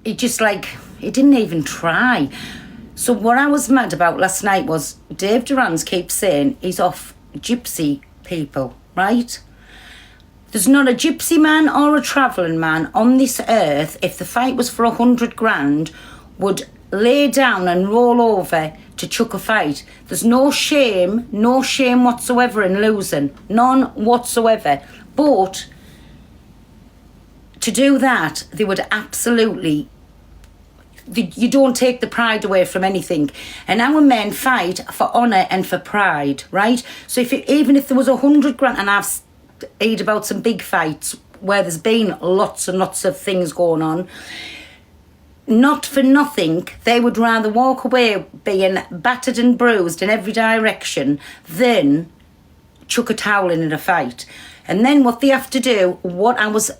he just he didn't even try. So what I was mad about last night was Dave Durans keeps saying he's off gypsy people, right? There's not a gypsy man or a travelling man on this earth, if the fight was for 100 grand, would lay down and roll over to chuck a fight. There's no shame whatsoever in losing. None whatsoever. But to do that, they would absolutely... You don't take the pride away from anything. And our men fight for honour and for pride, right? So even if there was 100 grand, and I've heard about some big fights where there's been lots and lots of things going on, not for nothing, they would rather walk away being battered and bruised in every direction than chuck a towel in a fight. And then what they have to do, what I was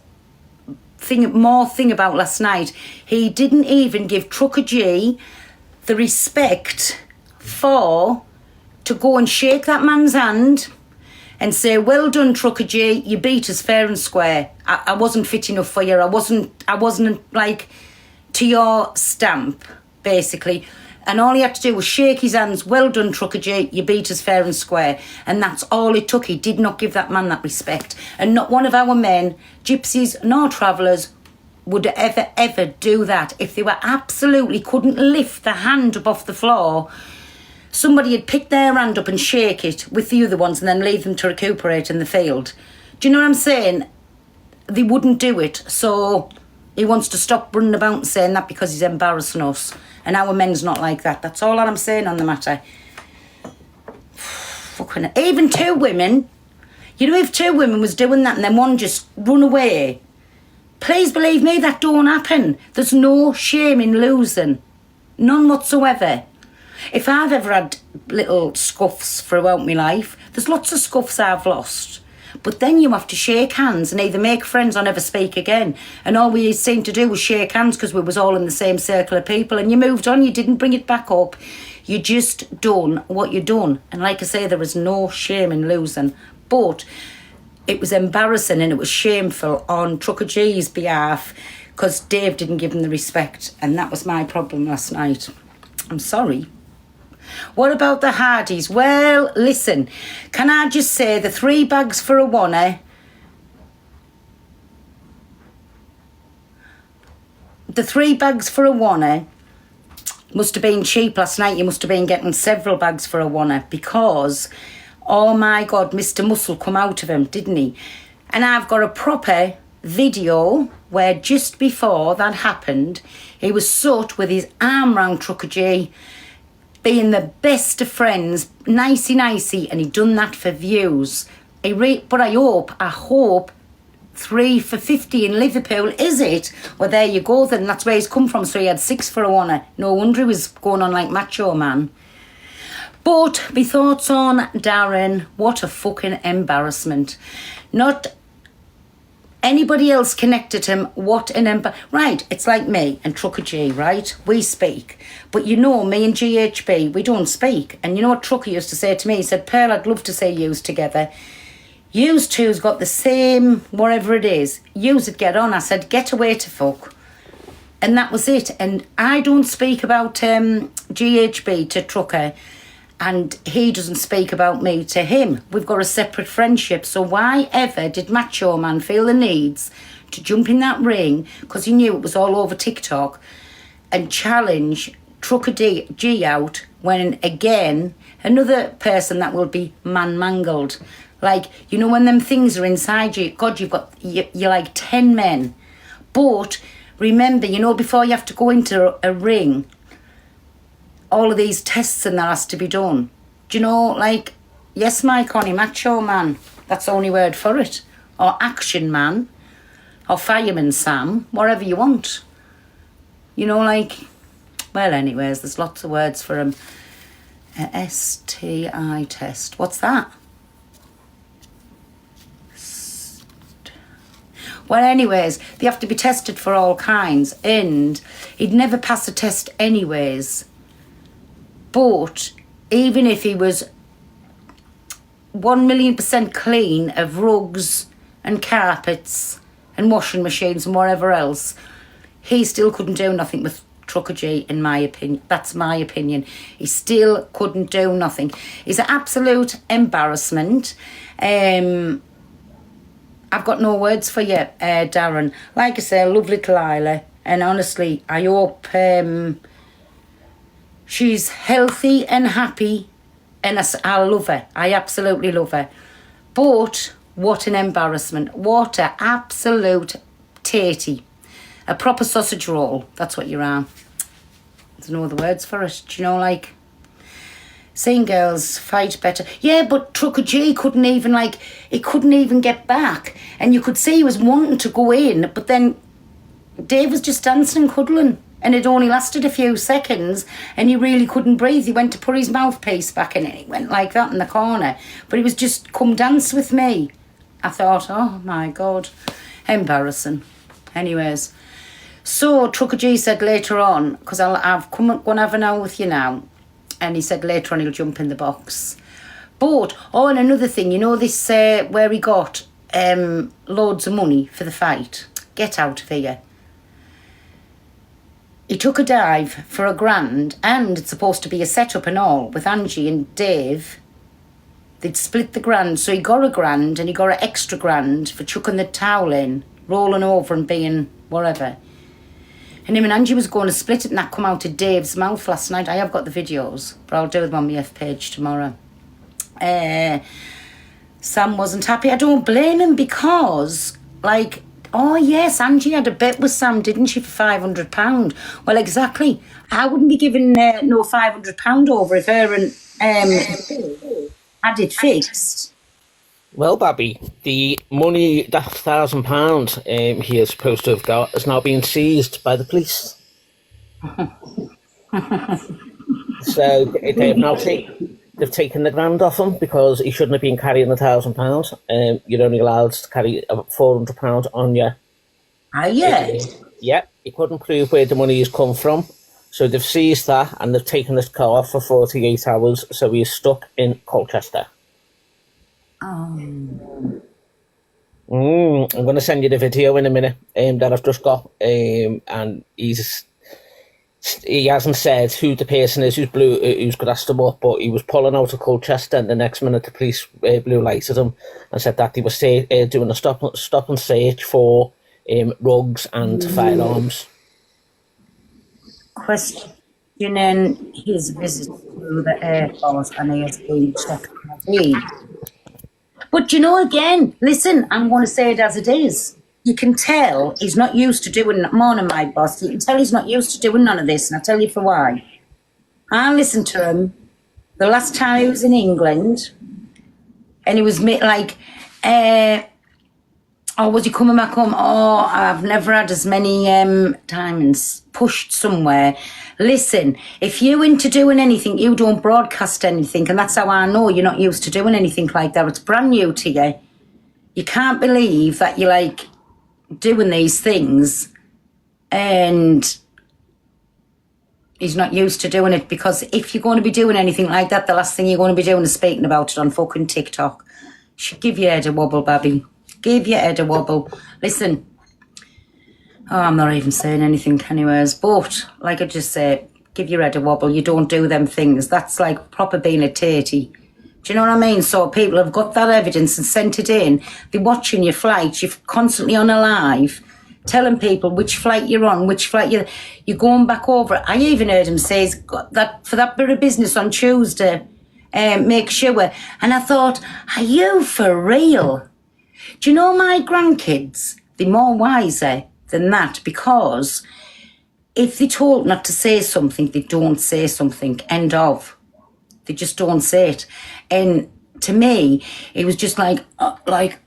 thinking about last night, he didn't even give Trucker G the respect to go and shake that man's hand and say, well done, Trucker G, you beat us fair and square. I wasn't fit enough for you. I wasn't like to your stamp, basically. And all he had to do was shake his hands, well done, Trucker G, you beat us fair and square. And that's all it took. He did not give that man that respect. And not one of our men, gypsies nor travellers, would ever do that. If they were absolutely couldn't lift the hand up off the floor, somebody had picked their hand up and shake it with the other ones and then leave them to recuperate in the field. Do you know what I'm saying? They wouldn't do it. So he wants to stop running about and saying that because he's embarrassing us. And our men's not like that. That's all I'm saying on the matter. Fucking... Even two women... You know, if two women was doing that and then one just run away, please believe me, that don't happen. There's no shame in losing. None whatsoever. If I've ever had little scuffs throughout my life, there's lots of scuffs I've lost. But then you have to shake hands and either make friends or never speak again. And all we seemed to do was shake hands because we was all in the same circle of people. And you moved on, you didn't bring it back up. You just done what you done. And like I say, there was no shame in losing. But it was embarrassing and it was shameful on Trucker G's behalf because Dave didn't give him the respect. And that was my problem last night. I'm sorry. What about the Hardys? Well, listen, can I just say the 3 bags for a wanna? The 3 bags for a wanna must have been cheap last night. You must have been getting several bags for a wanna because, oh my God, Mr. Muscle come out of him, didn't he? And I've got a proper video where just before that happened, he was sat with his arm round Trucker G, being the best of friends, nicey, and he done that for views. But I hope 3 for 50 in Liverpool, is it? Well, there you go then, that's where he's come from, so he had 6 for a wanna. No wonder he was going on like Macho Man. But my thoughts on Darren, what a fucking embarrassment. Not anybody else connected him, what an right, it's like me and Trucker G, right? We speak. But you know, me and GHB, we don't speak. And you know what Trucker used to say to me? He said, Pearl, I'd love to see yous together. Yous two's got the same, whatever it is. Yous would get on. I said, get away to fuck. And that was it. And I don't speak about GHB to Trucker, and he doesn't speak about me to him. We've got a separate friendship. So why ever did Macho Man feel the needs to jump in that ring, because he knew it was all over TikTok, and challenge Trucker G out when, again, another person that will be man-mangled. Like, you know, when them things are inside you, God, you're like 10 men. But remember, you know, before you have to go into a ring, all of these tests and that has to be done. Do you know, like, yes, my Connie, Macho Man, that's the only word for it. Or Action Man, or Fireman Sam, whatever you want. You know, like, well, anyways, there's lots of words for him. STI test. What's that? Well, anyways, they have to be tested for all kinds, and he'd never pass a test anyways. But even if he was 1,000,000% clean of rugs and carpets and washing machines and whatever else, he still couldn't do nothing with Trucker G, in my opinion. That's my opinion. He still couldn't do nothing. He's an absolute embarrassment. I've got no words for you, Darren. Like I say, I love little Isla, and honestly, I hope she's healthy and happy, and I love her. I absolutely love her. But what an embarrassment. What an absolute tatey. A proper sausage roll. That's what you're on. There's no other words for it. Do you know, like, seeing girls fight better. Yeah, but Trucker G couldn't even, like, he couldn't even get back. And you could see he was wanting to go in, but then Dave was just dancing and cuddling. And it only lasted a few seconds, and he really couldn't breathe. He went to put his mouthpiece back in, and he went like that in the corner. But he was just, come dance with me. I thought, oh my God, embarrassing. Anyways, so Trucker G said later on, because I've going to have an hour with you now, and he said later on he'll jump in the box. But, oh, and another thing, you know this, where he got loads of money for the fight? Get out of here. He took a dive for $1,000, and it's supposed to be a setup and all, with Angie and Dave. They'd split the $1,000, so he got $1,000 and he got an extra $1,000 for chucking the towel in, rolling over and being whatever. And him and Angie was going to split it, and that come out of Dave's mouth last night. I have got the videos, but I'll do them on my F page tomorrow. Sam wasn't happy. I don't blame him, because, like, oh yes, Angie had a bet with Sam, didn't she, for £500? Well, exactly. I wouldn't be giving no £500 over if her and had it fixed. Well, Babby, the money, that £1,000 he is supposed to have got, is now being seized by the police. So they've now taken the $1,000 off him, because he shouldn't have been carrying £1,000. You're only allowed to carry £400 on you. Ah, yeah. Yeah, he couldn't prove where the money has come from. So they've seized that, and they've taken his car off for 48 hours, so he is stuck in Colchester. I'm going to send you the video in a minute that I've just got, and he hasn't said who the person is who's grassed him up, but he was pulling out of Colchester, and the next minute the police blew lights at him and said that they were doing a stop and search for rugs and firearms. Questioning his visit to the Air Force, and he has been checked. But you know, again, listen, I'm going to say it as it is. You can tell he's not used to doing, morning, my boss, you can tell he's not used to doing none of this, and I'll tell you for why. I listened to him the last time he was in England, and he was like, oh, was he coming back home? Oh, I've never had as many diamonds pushed somewhere. Listen, if you're into doing anything, you don't broadcast anything, and that's how I know you're not used to doing anything like that. It's brand new to you. You can't believe that you're, like, doing these things, and he's not used to doing it, because if you're going to be doing anything like that, the last thing you're going to be doing is speaking about it on fucking TikTok. Should give your head a wobble, Babby. Give your head a wobble. Listen. Oh, I'm not even saying anything anyways. But, like I just said, give your head a wobble. You don't do them things. That's like proper being a tatey. Do you know what I mean? So people have got that evidence and sent it in. They're watching your flights. You're constantly on a live, telling people which flight you're on, which flight you're going back over. I even heard him say that for that bit of business on Tuesday, make sure. And I thought, are you for real? Do you know my grandkids? They're more wiser than that, because if they're told not to say something, they don't say something. End of. They just don't say it. And to me, it was just like, I've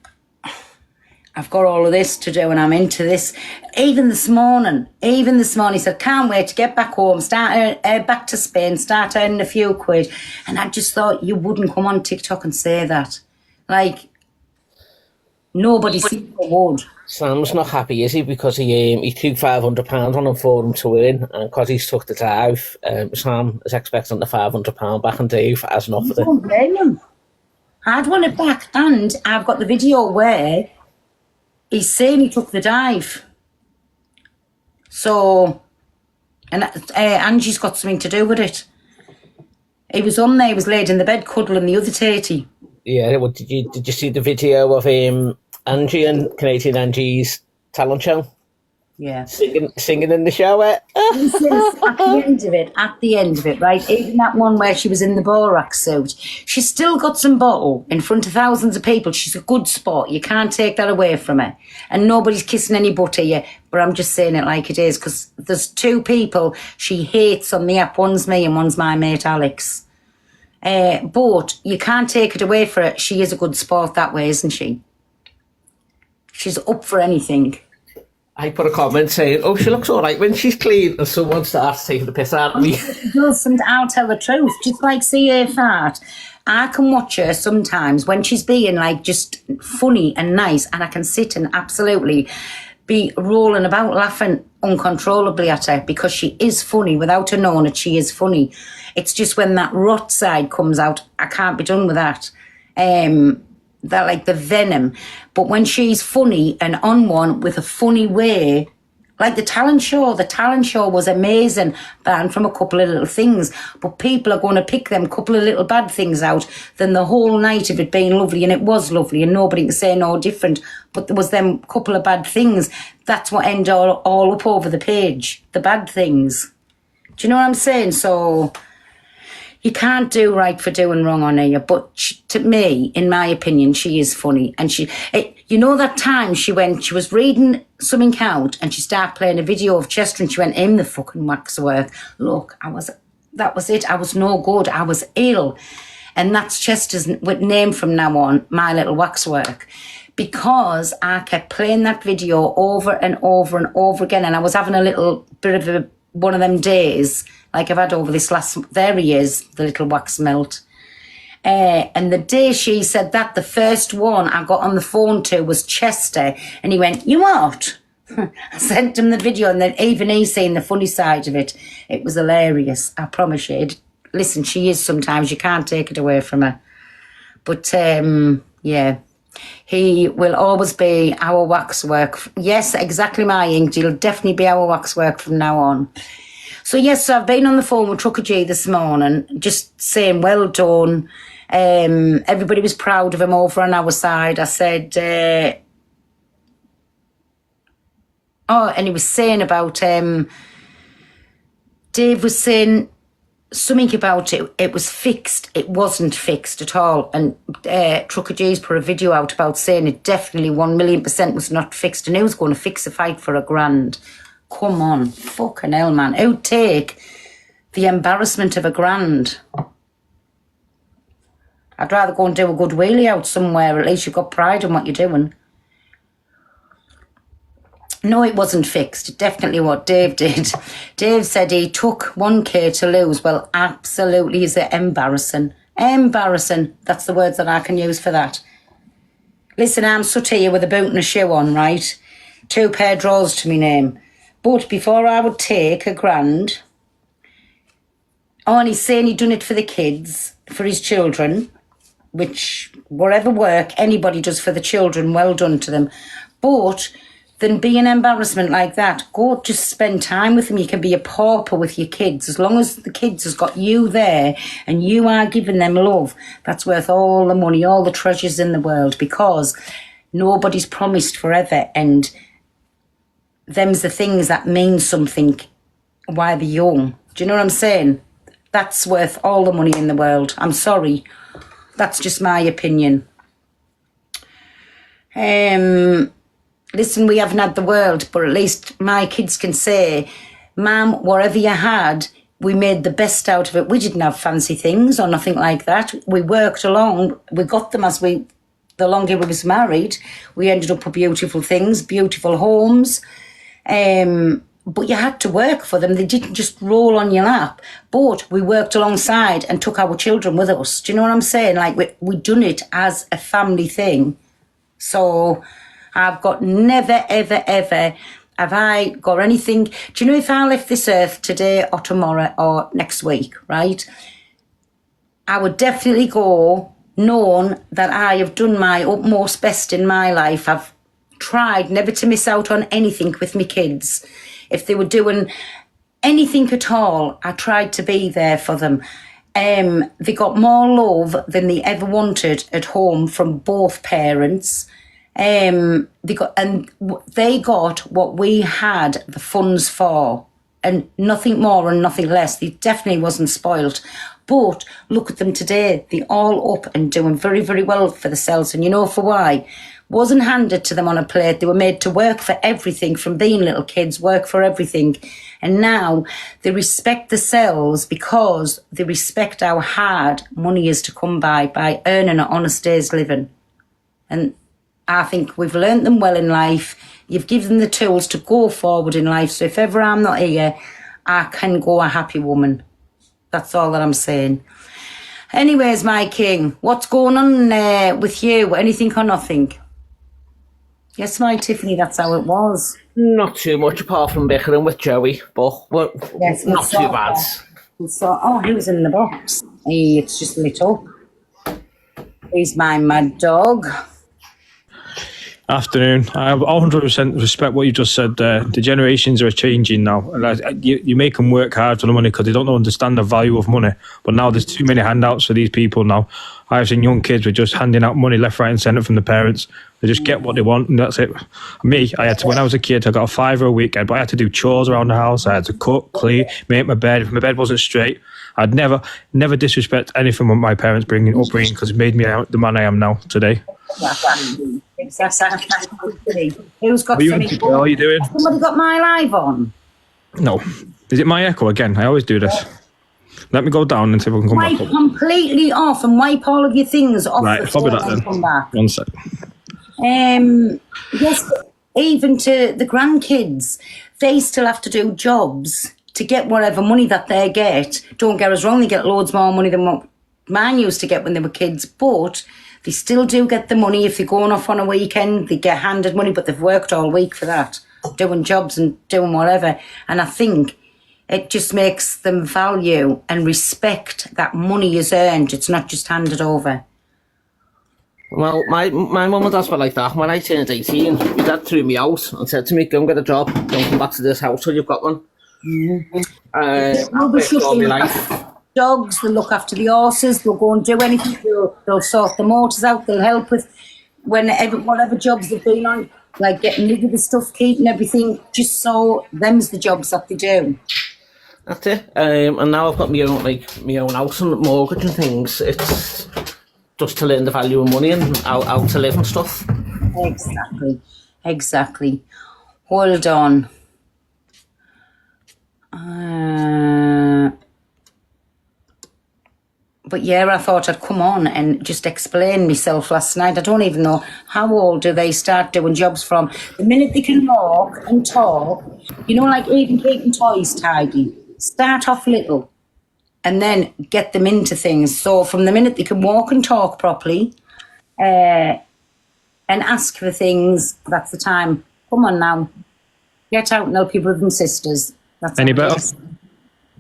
got all of this to do and I'm into this. Even this morning, he said, can't wait to get back home, start back to Spain, start earning a few quid. And I just thought, you wouldn't come on TikTok and say that. Like, nobody would. Sam's not happy, is he? Because he threw £500 on him for him to win, and because he's took the dive, Sam is expecting the £500 back, and Dave hasn't offered it. I don't blame him. I'd want it back, and I've got the video where he's saying he took the dive. So, and Angie's got something to do with it. He was on there, he was laid in the bed cuddling the other tatey. Yeah, well, did you see the video of Angie and Canadian Angie's talent show? Yeah. Singing in the shower. At the end of it, right? Even that one where she was in the Borax suit, she's still got some bottle in front of thousands of people. She's a good sport. You can't take that away from her. And nobody's kissing any butt here. But I'm just saying it like it is, because there's two people she hates on the app. One's me and one's my mate Alex. But you can't take it away from her. She is a good sport that way, isn't she? She's up for anything. I put a comment saying, "Oh, she looks all right when she's clean," and someone starts taking the piss out of me. And I'll tell the truth. Just like see her fart, I can watch her sometimes when she's being like just funny and nice, and I can sit and absolutely be rolling about laughing uncontrollably at her because she is funny without her knowing that she is funny. It's just when that rot side comes out, I can't be done with that. That like the venom. But when she's funny and on one with a funny way, like the talent show was amazing, banned from a couple of little things, but people are going to pick them couple of little bad things out than the whole night of it being lovely, and it was lovely and nobody can say no different, but there was them couple of bad things. That's what ended all up over the page, the bad things. Do you know what I'm saying? So you can't do right for doing wrong on here, but to me, in my opinion, she is funny. And you know that time she was reading something out and she started playing a video of Chester and she went, "Aim the fucking waxwork." Look, that was it. I was no good. I was ill. And that's Chester's name from now on, My Little Waxwork. Because I kept playing that video over and over and over again. And I was having a little bit of one of them days like I've had over this there he is, the little wax melt. And the day she said that, the first one I got on the phone to was Chester, and he went, "You what?" I sent him the video, and then even he seen the funny side of it. It was hilarious, I promise you. Listen, she is sometimes, you can't take it away from her. But, yeah, he will always be our waxwork. Yes, exactly, my ink. He'll definitely be our waxwork from now on. So, yes, I've been on the phone with Trucker G this morning, just saying, well done. Everybody was proud of him over on our side. I said, and he was saying about, Dave was saying something about it was fixed. It wasn't fixed at all. And Trucker G's put a video out about saying it definitely 1,000,000% was not fixed, and he was going to fix a fight for £1,000. Come on, fucking hell, man. Who'd take the embarrassment of £1,000? I'd rather go and do a good wheelie out somewhere. At least you've got pride in what you're doing. No, it wasn't fixed. Definitely what Dave did. Dave said he took 1K to lose. Well, absolutely is it embarrassing. Embarrassing. That's the words that I can use for that. Listen, I'm sat here with a boot and a shoe on, right? 2 pair of drawers to me name. But before I would take £1,000, and he's saying he'd done it for the kids, for his children, which whatever work anybody does for the children, well done to them. But then be an embarrassment like that. Go just spend time with them. You can be a pauper with your kids. As long as the kids has got you there and you are giving them love, that's worth all the money, all the treasures in the world, because nobody's promised forever, and them's the things that mean something while they're young. Do you know what I'm saying? That's worth all the money in the world. I'm sorry. That's just my opinion. Listen, we haven't had the world, but at least my kids can say, "Mum, whatever you had, we made the best out of it. We didn't have fancy things or nothing like that. We worked along. We got them the longer we was married. We ended up with beautiful things, beautiful homes. But you had to work for them. They didn't just roll on your lap. But we worked alongside and took our children with us. Do you know what I'm saying? Like, we done it as a family thing. So I've got never, ever, ever have I got anything. Do you know, if I left this earth today or tomorrow or next week, right, I would definitely go knowing that I have done my utmost best in my life. I've tried never to miss out on anything with my kids. If they were doing anything at all, I tried to be there for them. They got more love than they ever wanted at home from both parents. They got what we had the funds for, and nothing more and nothing less. They definitely wasn't spoilt. But look at them today. They're all up and doing very, very well for themselves. And you know for why? Wasn't handed to them on a plate. They were made to work for everything from being little kids, work for everything. And now they respect themselves because they respect how hard money is to come by earning an honest day's living. And I think we've learnt them well in life. You've given them the tools to go forward in life. So if ever I'm not here, I can go a happy woman. That's all that I'm saying. Anyways, my king, what's going on with you? Anything or nothing? Yes, my Tiffany, that's how it was. Not too much apart from bickering with Joey, but Yes, not too bad. He was in the box. It's just lit up. He's my mad dog. Afternoon. I 100% respect what you just said there. The generations are changing now. You make them work hard for the money because they don't understand the value of money. But now there's too many handouts for these people now. I've seen young kids with just handing out money left, right and centre from the parents. They just get what they want and that's it. Me, when I was a kid, I got a £5 a week, but I had to do chores around the house. I had to cook, clean, make my bed. If my bed wasn't straight, I'd never disrespect anything with my parents' upbringing because it made me the man I am now today. Exactly. Who's got something? How are you doing? Somebody got my live on? No. Is it my echo again? I always do this. Let me go down and see if I can come back up. Completely off and wipe all of your things off Right, the phone and come back. 1 sec. Yes, even to the grandkids, they still have to do jobs to get whatever money that they get. Don't get us wrong, they get loads more money than what mine used to get when they were kids, but they still do get the money. If they're going off on a weekend, they get handed money, but they've worked all week for that, doing jobs and doing whatever. And I think it just makes them value and respect that money is earned. It's not just handed over. Well, my mum and dad were like that. When I turned 18, my dad threw me out and said to me, go and get a job. Don't come back to this house till you've got one. I'll work all my life. Dogs, they'll look after the horses, they'll go and do anything, they'll sort the motors out, they'll help with whatever jobs they've been on, like getting rid of the stuff, keeping everything, just so them's the jobs that they do. That's it. And now I've got my own house and mortgage and things. It's just to learn the value of money and how to live and stuff. Exactly. Hold on. But yeah, I thought I'd come on and just explain myself last night. I don't even know how old do they start doing jobs from. The minute they can walk and talk, like even keeping toys tidy. Start off little and then get them into things. So from the minute they can walk and talk properly and ask for things, that's the time. Come on now. Get out and help your brothers and sisters. That's any better?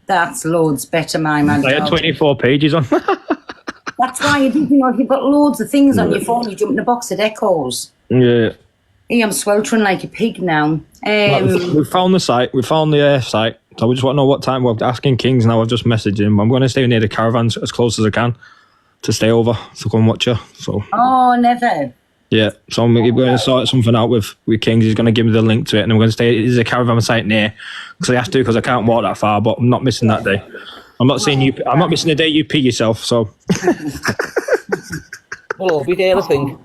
That's loads better, my man. I had 24 pages on. That's why if you've got loads of things on your phone, you jump in a box of echoes. Yeah. Hey, I'm sweltering like a pig now. We found the site. We found the site. So we just want to know what time. We're asking Kings now. I've just messaged him. I'm going to stay near the caravans as close as I can to stay over to come watch you. So. Oh, never. Yeah, so we're going to sort something out with Kings. He's going to give me the link to it, and we're going to stay. There's a caravan site near because I have to because I can't walk that far. But I'm not missing that day. I'm not saying I'm not missing the day you pee yourself. So. Well, I'll be there, I think.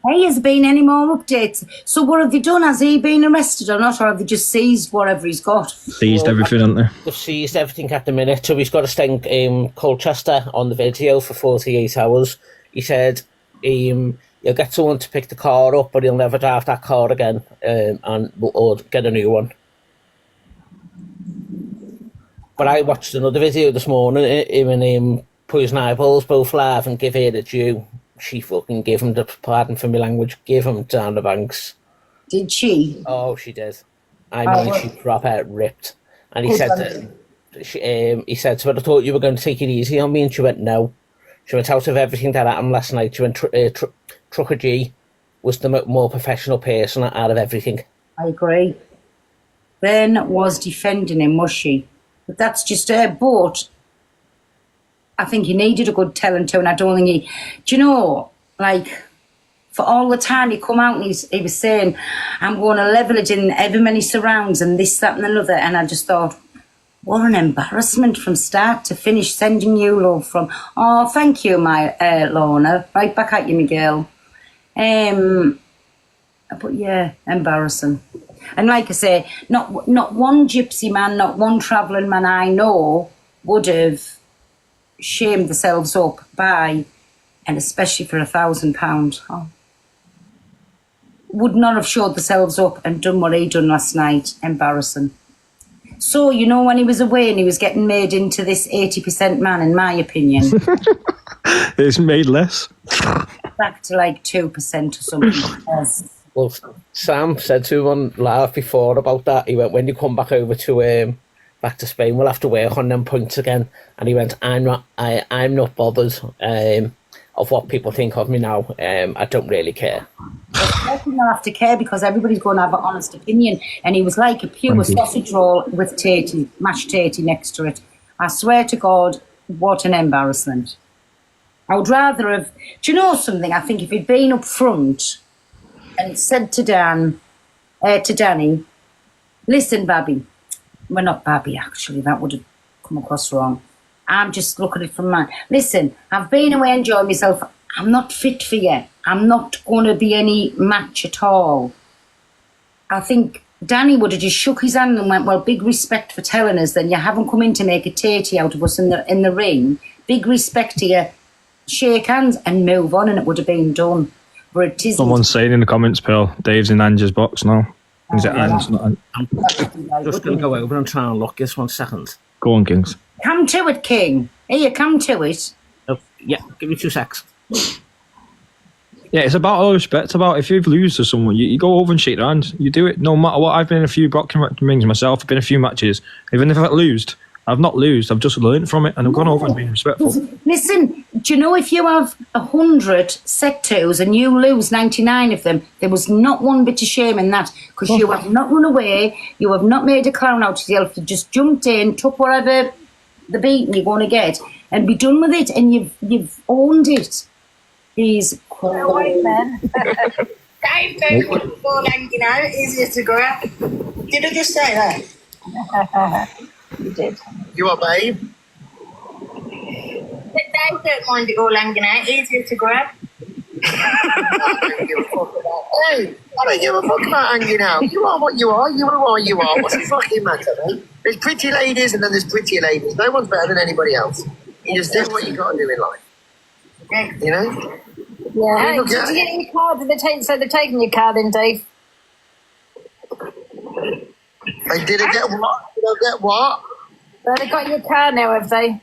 Hey, has there been any more updates? So what have they done? Has he been arrested or not? Or have they just seized whatever he's got? Seized everything, haven't they? They've seized everything at the minute. So he's got to stay in Colchester on the video for 48 hours. He said he'll get someone to pick the car up, but he'll never drive that car again or get a new one. But I watched another video this morning, him and Poison Eyeballs both laugh and give her the due. She fucking gave him, pardon for my language, gave him down the banks. Did she? Oh, she did. I mean, she proper ripped. And he said, he said, so I thought you were going to take it easy on me, and she went, no. She went, out of everything that happened last night, she went, Trucker G was the more professional person out of everything. I agree. Ben was defending him, was she? But that's just her. But I think he needed a good telling to, and I don't think he... Do you know, like, for all the time he come out and he was saying, I'm going to level it in ever many surrounds and this, that and another, and I just thought, what an embarrassment from start to finish, sending you love from... Oh, thank you, my Lorna. Right back at you, my girl. But yeah, embarrassing. And like I say, not one gypsy man, not one travelling man I know would have shamed themselves up by, and especially for £1,000, would not have showed themselves up and done what he done last night. Embarrassing. So, you know, when he was away and he was getting made into this 80% man, in my opinion. It's made less. Back to like 2% or something. Well, Sam said to him on live before about that. He went, when you come back over to back to Spain, we'll have to work on them points again. And he went, I'm not bothered of what people think of me now. I don't really care. I think I'll have to care because everybody's going to have an honest opinion. And he was like a pure sausage roll with tatey, mashed tatey next to it. I swear to God, what an embarrassment. I would rather have... Do you know something? I think if he'd been up front and said to Danny, listen, Babby. Well, not Babby, actually. That would have come across wrong. I'm just looking at it from mine. Listen, I've been away enjoying myself. I'm not fit for you. I'm not going to be any match at all. I think Danny would have just shook his hand and went, well, big respect for telling us then you haven't come in to make a tatey out of us in the ring. Big respect to you. Shake hands and move on, and it would have been done. But it isn't. Someone's saying in the comments, Pearl, Dave's in Angie's box now. Is it Ange? I'm just going to go over and try and look this 1 second. Go on, Kings. Come to it, King. Here, come to it. Oh, yeah, give me 2 secs. Yeah, it's about all respect. It's about if you lose to someone, you go over and shake their hand. You do it no matter what. I've been in a few boxing rings myself. I've been in a few matches. Even if I lose, I've not lost. I've just learned from it and I've gone over and been respectful. Listen, do you know if you have 100 set twos and you lose 99 of them, there was not one bit of shame in that because you have not run away, you have not made a clown out of yourself, you just jumped in, took whatever the beating you're going to get and be done with it, and you've owned it. He's no, wait, man. Dave don't want the ball hanging out, easier to grab. Did I just say that? You did. You are, babe? But Dave don't mind it all hanging out, easier to grab. I don't give a fuck about Hey, I don't give a fuck about hanging out. You are what you are, you are what you are. What's the fucking matter, mate? There's pretty ladies and then there's pretty ladies. No one's better than anybody else. You just do what you got to do in life. You know? Yeah. Hey, did you get your card? So they've taken your card in, Dave? They didn't get what? Did I get what? Well, they got your card now, have they?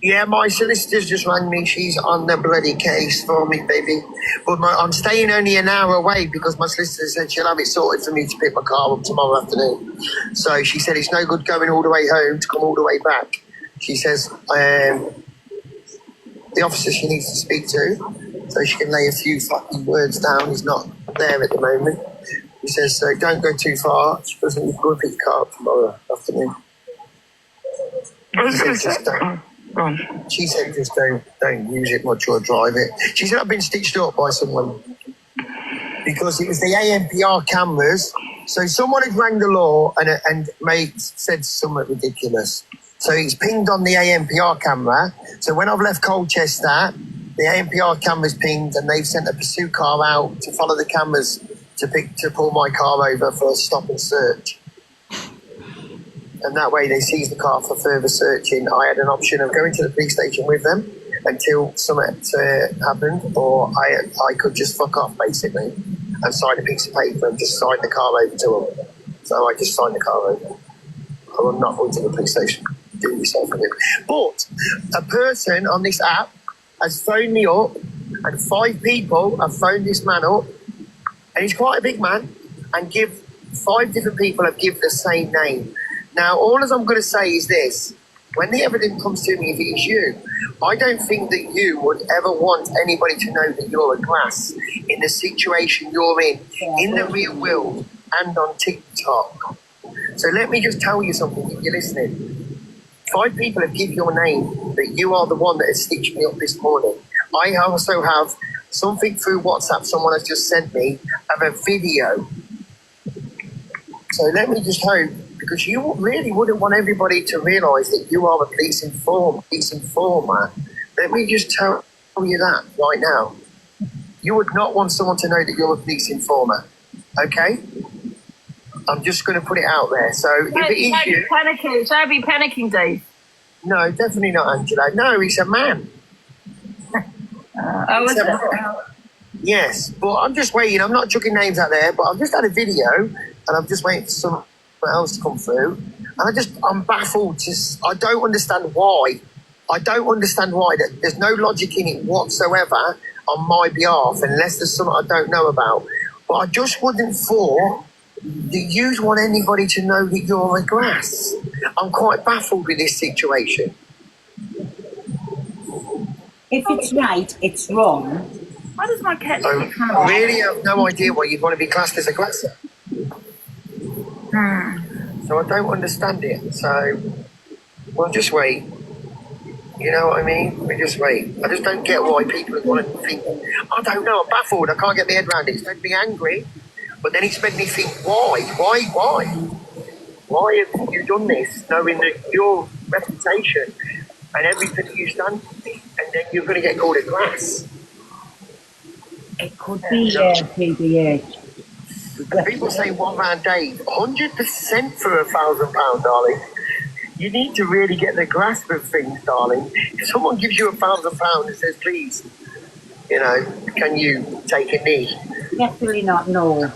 Yeah, my solicitor's just rang me. She's on the bloody case for me, baby. But I'm staying only an hour away because my solicitor said she'll have it sorted for me to pick my car up tomorrow afternoon. So she said it's no good going all the way home to come all the way back. She says the officer she needs to speak to so she can lay a few fucking words down is not there at the moment. She says, so don't go too far. She goes, you can go and pick your car up tomorrow afternoon. She said, just don't use it much or drive it. She said, I've been stitched up by someone because it was the ANPR cameras. So someone had rang the law and said something ridiculous. So it's pinged on the ANPR camera. So when I've left Colchester, the ANPR camera's pinged and they've sent a pursuit car out to follow the cameras to pull my car over for a stop and search. And that way they seized the car for further searching. I had an option of going to the police station with them until something happened, or I could just fuck off basically and sign a piece of paper and just sign the car over to them. So I just signed the car over. I will not go to the police station. Do yourself a bit. But a person on this app has phoned me up, and 5 people have phoned this man up, and he's quite a big man, and 5 different people have given the same name. Now, all I'm going to say is this. When the evidence comes to me, if it is you, I don't think that you would ever want anybody to know that you're a glass in the situation you're in the real world and on TikTok. So let me just tell you something if you're listening. 5 people have given your name that you are the one that has stitched me up this morning. I also have something through WhatsApp someone has just sent me of a video. So let me just hope, because you really wouldn't want everybody to realise that you are a police informer. Let me just tell you that right now. You would not want someone to know that you're a police informer. Okay? I'm just going to put it out there. So if it is you... Panicking. Shall I be panicking, Dave? No, definitely not, Angela. No, he's a man. Is it? Yes, but I'm just waiting. I'm not chucking names out there, but I've just had a video and I'm just waiting for someone else to come through. And I'm baffled. I don't understand why. That there's no logic in it whatsoever on my behalf unless there's something I don't know about. But I just wouldn't thought that you want anybody to know that you're a grass. I'm quite baffled with this situation. If it's right, it's wrong. Why does my cat I really have no idea why you'd want to be classed as a grasser. So I don't understand it. So we'll just wait. You know what I mean? We just wait. I just don't get why people want to think. I don't know. I'm baffled. I can't get my head around it. It's made me angry, but then it's made me think, why? Why have you done this, knowing that your reputation and everything you stand for, and then you're going to get called a grass? It could be PBH. And people say one man Dave, 100% for £1,000, darling. You need to really get the grasp of things, darling. If someone gives you £1,000 and says, please, can you take a knee? Definitely not, no.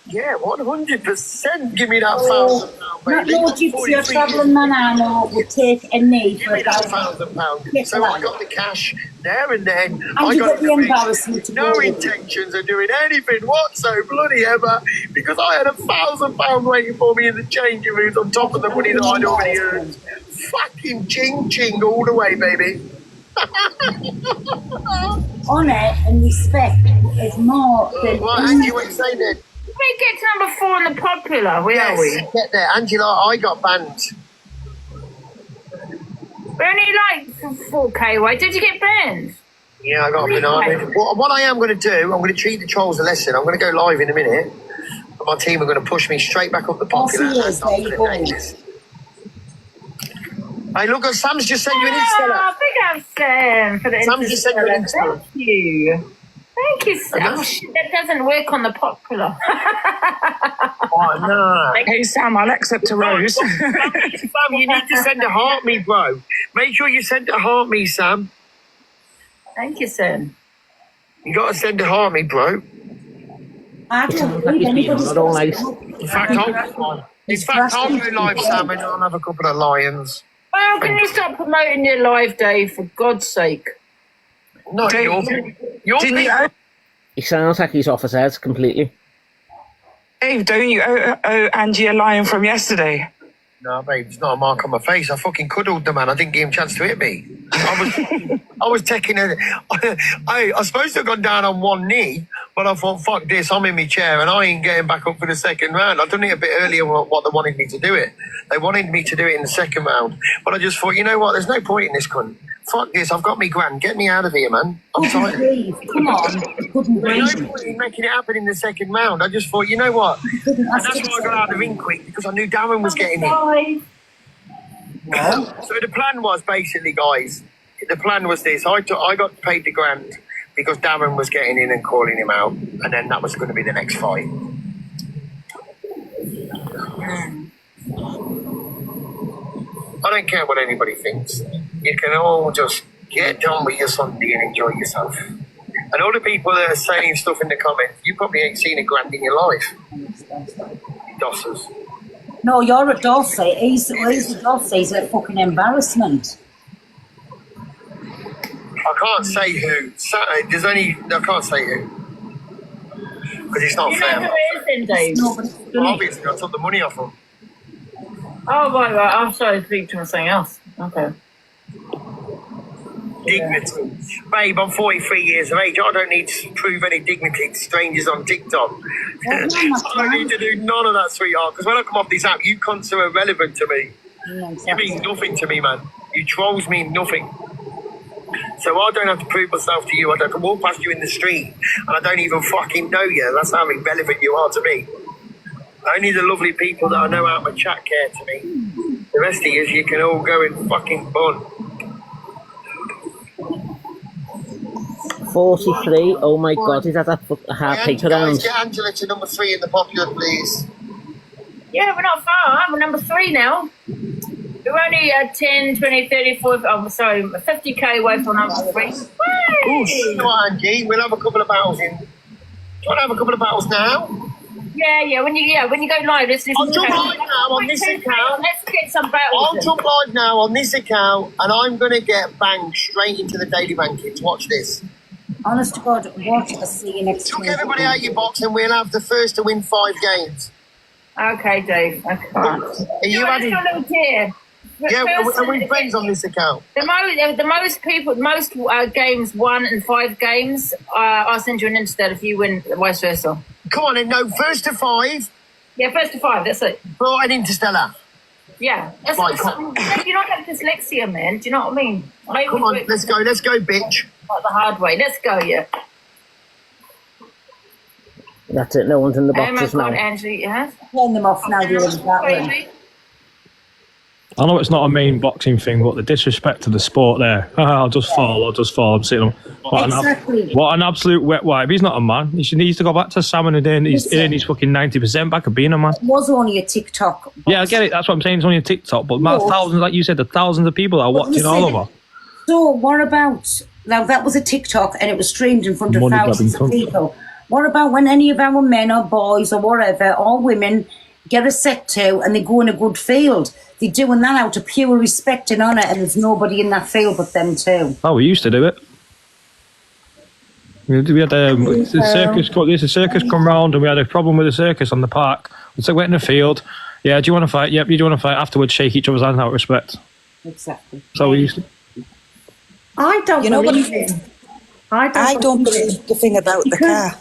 Yeah, 100%. Give me that £1,000, baby. Not no gypsy or travelling man I know would take a knee Give for me that £1,000. £1,000. So I got the cash there and then. And I you got got the embarrassment to no go with. intentions of doing anything whatsoever bloody ever, because I had £1,000 waiting for me in the changing rooms on top of the money that I'd already earned. Fucking ching all the way, baby. Honour and respect is more than... Well, Angie, what you saying then? We get to number 4 in the popular, are we? Get there. Angela, I got banned. We're only like 4K away. Did you get banned? Yeah, I got banned. What I am going to do, I'm going to treat the trolls a lesson. I'm going to go live in a minute. And my team are going to push me straight back up the popular. Yes, there you go. Hey, look, Sam's just sent you an Insta. I think I'm Sam for the Sam's just sent you an Insta. Thank you. Thank you, Sam. Oh, shit, that doesn't work on the popular. Oh, no. Hey, Sam, I'll accept a rose. Sam, you need to send a heart me, bro. Make sure you send a heart me, Sam. Thank you, Sam. You got to send a heart me, bro. I don't believe anybody's Not all nice. In fact, I'll go live, Sam, and I'll have a couple of lions. Well, can you stop promoting your live, Dave, for God's sake? No, Dave, you're He sounds like he's off his head completely. Dave, don't you owe Angie a lion from yesterday? No, babe, it's not a mark on my face. I fucking cuddled the man. I didn't give him a chance to hit me. I was taking a... I was supposed to have gone down on one knee, but I thought, fuck this, I'm in my chair and I ain't getting back up for the second round. I've done it a bit earlier what they wanted me to do it. They wanted me to do it in the second round. But I just thought, you know what, there's no point in this cunt. Fuck this, I've got me grand. Get me out of here, man. I'm tired. Come on. Couldn't There's breathe. no point in making it happen in the second round. I just thought, you know what? And that's why I got out of the ring quick, because I knew Darren was getting in. So the plan was basically, guys, the plan was this. I got paid the grand because Darren was getting in and calling him out, and then that was going to be the next fight. I don't care what anybody thinks. You can all just get done with your Sunday and enjoy yourself. And all the people that are saying stuff in the comments, you probably ain't seen a grand in your life. Dossers. No, you're a Dulce. He's a Dulce. He's a fucking embarrassment. I can't say who. There's only... I can't say who. Because it's not You fair. know who it is then, Dave? Well, obviously, I took the money off him. Oh, right. I'm sorry, speak to him something else. Okay. Dignity. Babe, I'm 43 years of age. I don't need to prove any dignity to strangers on TikTok. Well, no, I don't need to do none of that, sweetheart, because when I come off this app, you cunts are irrelevant to me. You mean nothing to me, man. You trolls mean nothing. So I don't have to prove myself to you. I can walk past you in the street and I don't even fucking know you. That's how irrelevant you are to me. Only the lovely people that I know out of my chat care to me. The rest of you can all go in fucking bun. 43. Oh my God, he's had a hard pick around. Guys, get Angela to number 3 in the popular, please. Yeah, we're not far. We're number 3 now. We're only 10, 20, 30, 40, 50k away from number 3. You know what, Angie? We'll have a couple of battles in. Do you want to have a couple of battles now? Yeah. When you go live, let's I'll jump live now on this account. Let's get some battles. I'll jump live now on this account, and I'm going to get banged straight into the daily rankings. Watch this. Honest to God, watch us. See you next Took week. everybody out your box, and we'll have the first to win 5 games. Okay, Dave. Okay. Are you adding? Yeah, are we friends on this account? The most people, most games won and 5 games. I'll send you an instead if you win, vice versa. Come on, then. No, first to 5. Yeah, first to 5. That's it. Brought an Interstellar. Yeah, that's Right, you don't have dyslexia, man. Do you know what I mean? Come on, let's go, bitch. Like the hard way. Let's go, yeah. That's it, no one's in the Oh my boxes God, now. Angie, yes. Turn them off now, dear. That way. I know it's not a main boxing thing, but the disrespect to the sport there. I'll just fall. I'm sitting. What an absolute wet wipe. He's not a man. He needs to go back to salmon and earn his fucking 90% back of being a man. It was only a TikTok. Yeah, I get it. That's what I'm saying. It's only a TikTok, but thousands, like you said, the thousands of people are watching all over. So what about, now that was a TikTok and it was streamed in front of thousands of people. What about when any of our men or boys or whatever, or women, get a set to and they go in a good field? They're doing that out of pure respect and honour, and there's nobody in that field but them too. Oh, we used to do it. We had the circus come round and we had a problem with the circus on the park. So we went in the field. Yeah, do you want to fight? Yep, you do want to fight. Afterwards, shake each other's hands out of respect. Exactly. So we used to. I don't believe him. I don't believe the thing about the car.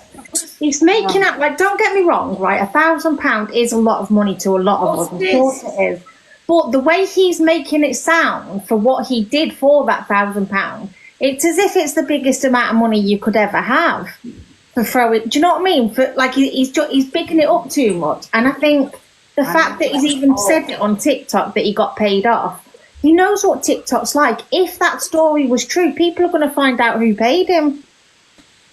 He's making up, like, don't get me wrong, right? £1,000 is a lot of money to a lot of us. Of course it is. But the way he's making it sound for what he did for that £1,000, it's as if it's the biggest amount of money you could ever have for throwing. Do you know what I mean? For, like, he's bigging it up too much. And I think the fact that he's even said it on TikTok that he got paid off, he knows what TikTok's like. If that story was true, people are going to find out who paid him.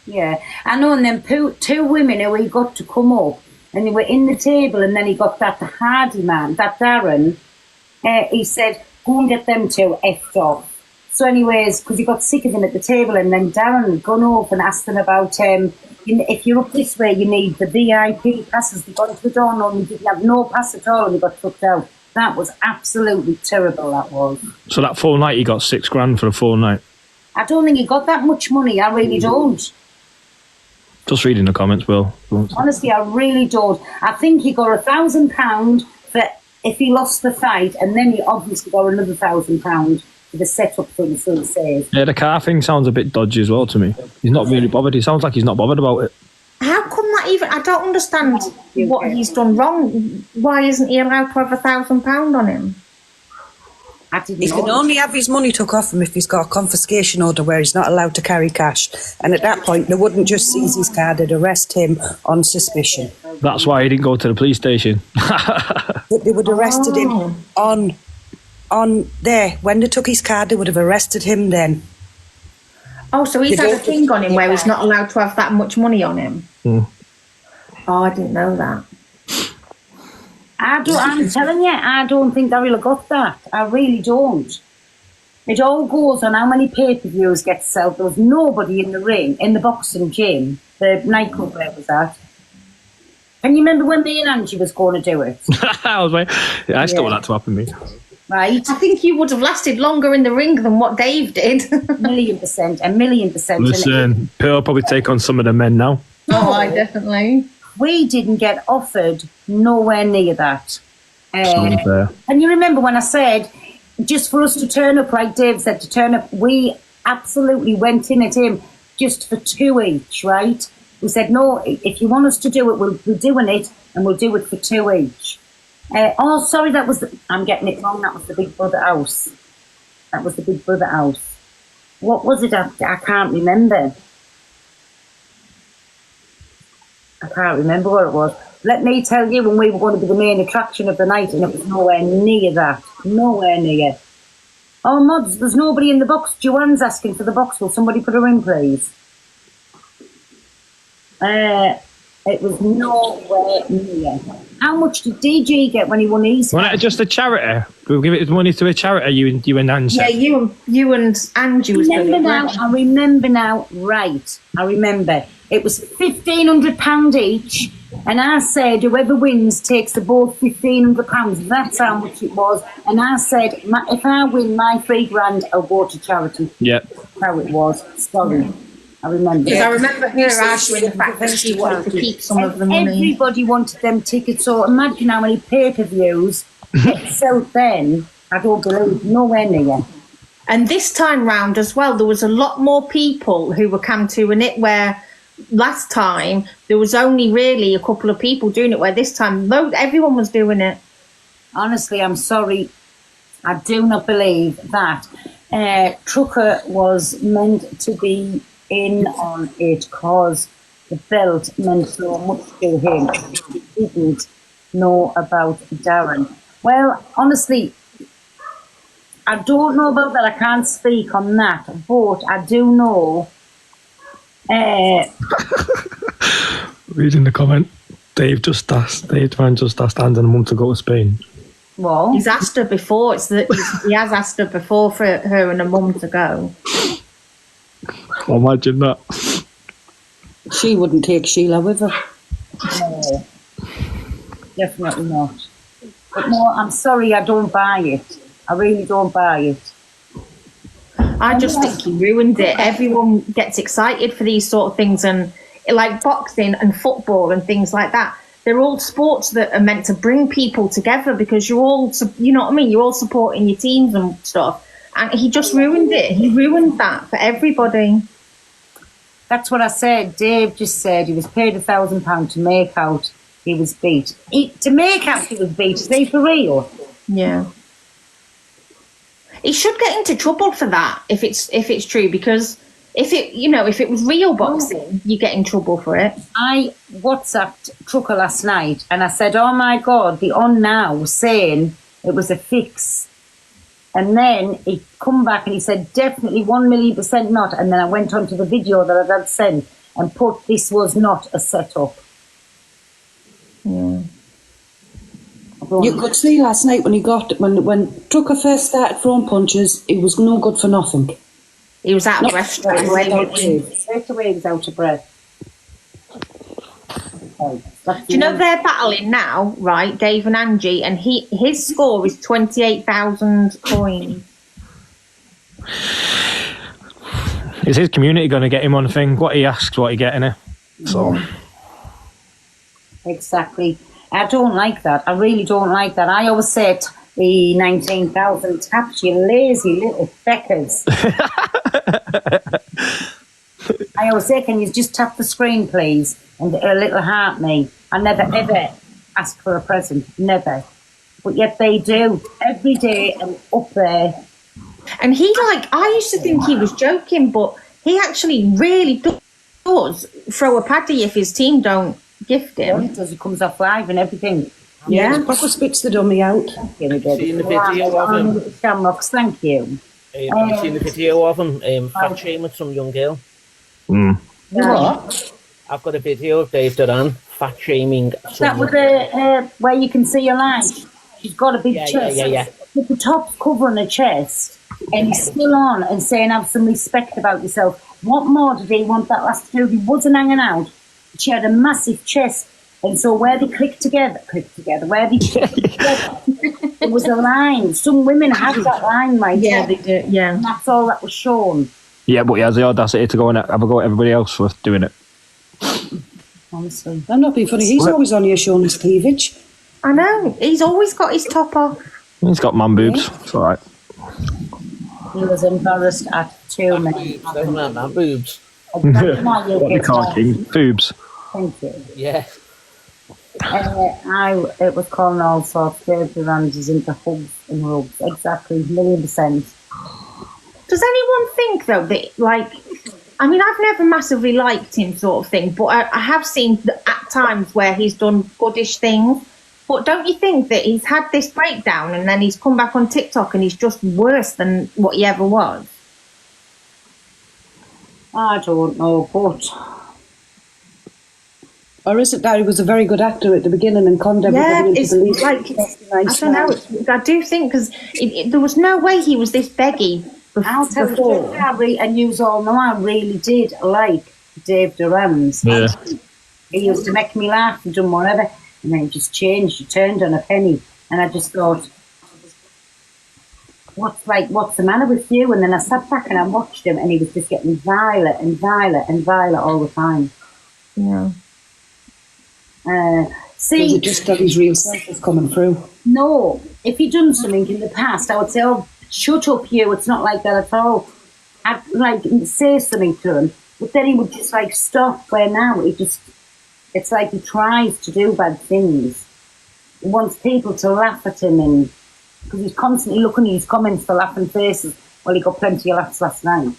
Yeah, I know, and then 2 women who he got to come up, and they were in the table, and then he got that Hardy man, that Darren, he said, go and get them 2 effed off. So anyways, because he got sick of them at the table, and then Darren had gone over and asked them about, if you're up this way, you need the VIP passes. They got to the door, and they didn't have no pass at all, and they got chucked out. That was absolutely terrible, that was. So that full night, he got $6,000 for the full night. I don't think he got that much money, I really don't. Just reading the comments, Will. Honestly, I really don't. I think he got £1,000 for if he lost the fight, and then he obviously got another £1,000 for the setup thing, so he says. Yeah, the car thing sounds a bit dodgy as well to me. He's not really bothered. He sounds like he's not bothered about it. How come that even? I don't understand what he's done wrong. Why isn't he allowed to have £1,000 on him? He can only have his money took off him if he's got a confiscation order where he's not allowed to carry cash. And at that point, they wouldn't just seize his car, they'd arrest him on suspicion. That's why he didn't go to the police station. They would have arrested him on there. When they took his car, they would have arrested him then. Oh, so he's had a thing on him where he's not allowed to have that much money on him? Mm. Oh, I didn't know that. I'm telling you, I don't think Daryl got that. I really don't. It all goes on how many pay-per-views get sold. There was nobody in the ring, in the boxing gym, the nightclub where it was at. Can you remember when me and Angie was going to do it? I still want that to happen to me. Right? I think you would have lasted longer in the ring than what Dave did. 1,000,000%. Listen, Pearl probably take on some of the men now. Oh, I definitely. We didn't get offered nowhere near that. Not fair. And you remember when I said, just for us to turn up, like Dave said, to turn up, absolutely went in at him just for 2 each, right? We said, no, if you want us to do it, we're doing it, and we'll do it for 2 each. Oh, sorry, I'm getting it wrong. That was the Big Brother house. That was the Big Brother house. What was it? I can't remember. I can't remember what it was. Let me tell you, when we were going to be the main attraction of the night, and it was nowhere near that. Nowhere near. Oh, Mods, there's nobody in the box. Joanne's asking for the box. Will somebody put her in, please? It was nowhere near. How much did DG get when he won his? Wasn't it just a charity? We'll give it money to a charity, you and Anne said. Yeah, you and Angie was doing it. I remember now, right. I remember. It was £1,500 each, and I said whoever wins takes the both £1,500. That's how much it was. And I said, if I win my £3,000, I'll go to charity. Yeah. That's how it was. Sorry. I remember. Because I remember her arguing the fact that she wanted to keep some of the money. Everybody wanted them tickets, so imagine how many pay-per-views get sold then. I don't believe, nowhere near. And this time round as well, there was a lot more people who were come to it, where last time there was only really a couple of people doing it, where this time everyone was doing it. Honestly, I'm sorry. I do not believe that Trucker was meant to be in on it because the belt meant so much to him. He didn't know about Darren. Well, honestly, I don't know about that. I can't speak on that, but I do know. Reading the comment, Dave Van just asked Anne and Mum to go to Spain. Well, he's asked her before. He has asked her before for her and her mum to go. Imagine that. She wouldn't take Sheila with her. No, definitely not. But no, I'm sorry, I don't buy it. I really don't buy it. I just think he ruined it. Everyone gets excited for these sort of things, and like boxing and football and things like that. They're all sports that are meant to bring people together because you're all, you know what I mean? You're all supporting your teams and stuff. And he just ruined it. He ruined that for everybody. That's what I said. Dave just said he was paid £1,000 to make out he was beat. To make out he was beat, is he for real? Yeah. He should get into trouble for that if it's true, because if it was real boxing, you get in trouble for it. I WhatsApped Trucker last night and I said, oh my God, the On Now saying it was a fix. And then he come back and he said, definitely 1,000,000% not. And then I went on to the video that I had sent and put, this was not a setup. Yeah. You could see last night when Trucker first started throwing punches, he was no good for nothing. He was out of breath straight away. Straight away he was out of breath. Do you know they're battling now, right? Dave and Angie, and his score is 28,000 coins. Is his community going to get him on the thing? What he asks, what he getting it. So exactly. I don't like that. I really don't like that. I always say the 19,000 taps, you lazy little feckers. I always say, can you just tap the screen, please? And a little heart me. I never, ever ask for a present. Never. But yet they do. Every day and up there. And I used to think he was joking, but he actually really does throw a paddy if his team don't gift him. He does. He comes off live and everything. Yeah, Papa spits the dummy out. Have you seen the video of him? Shamrocks, thank you. Have you seen the video of him fat shaming some young girl? What? I've got a video of Dave Duran fat shaming That was where you can see her line. She's got a big chest. Yeah. With the top covering her chest, and he's still on and saying, have some respect about yourself. What more did he want that last to do? He wasn't hanging out. She had a massive chest. And so where they clicked together, where they clicked together, it was a line. Some women have that line, like yeah, they do. Yeah, and that's all that was shown. yeah, but he has the audacity to go and have a go at everybody else for doing it. Honestly, I'm not being funny. He's always on here showing his cleavage. I know. He's always got his top off. He's got man boobs. It's all right. He was embarrassed at too many. Never mind, man, boobs. Exactly what you What they call King boobs. Thank you. Yeah. It was calling all sorts of dirty Ramses into hugs and rubs. Exactly, 1,000,000%. Does anyone think though that like, I mean, I've never massively liked him, sort of thing, but I have seen at times where he's done goodish things. But don't you think that he's had this breakdown and then he's come back on TikTok and he's just worse than what he ever was? I don't know, but Or is it that he was a very good actor at the beginning and conned everybody into it's believing like, he was a nice I don't know. guy? I do think because there was no way he was this beggy I'll tell you, before. and you all know I really did like Dave Durans. Yeah. He used to make me laugh and done whatever, and then he just changed. He turned on a penny, and I just thought, what's the matter with you? And then I sat back and I watched him, and he was just getting violent and violent and violent all the time. Yeah. Was See, it just that his real self was coming through? no, if he'd done something in the past, I would say, oh, shut up, you. It's not like that at all. I'd like say something to him, but then he would just like stop. Where now it's like he tries to do bad things. He wants people to laugh at him, and because he's constantly looking at his comments for laughing faces. Well, he got plenty of laughs last night.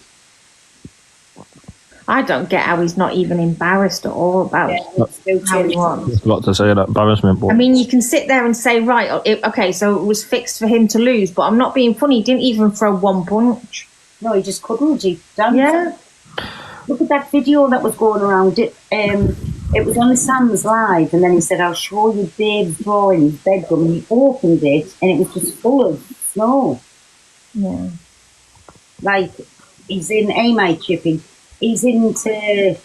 I don't get how he's not even embarrassed at all about how he was. What to say that embarrassment, but I mean, you can sit there and say, right, okay, so it was fixed for him to lose, but I'm not being funny. He didn't even throw one punch. No, he just couldn't. He danced. Yeah. Look at that video that was going around. It was on Sam's live, and then he said, I'll show you Dave's drawing in his bedroom. And he opened it, and it was just full of snow. Yeah. Like, he's in my chipping. He's into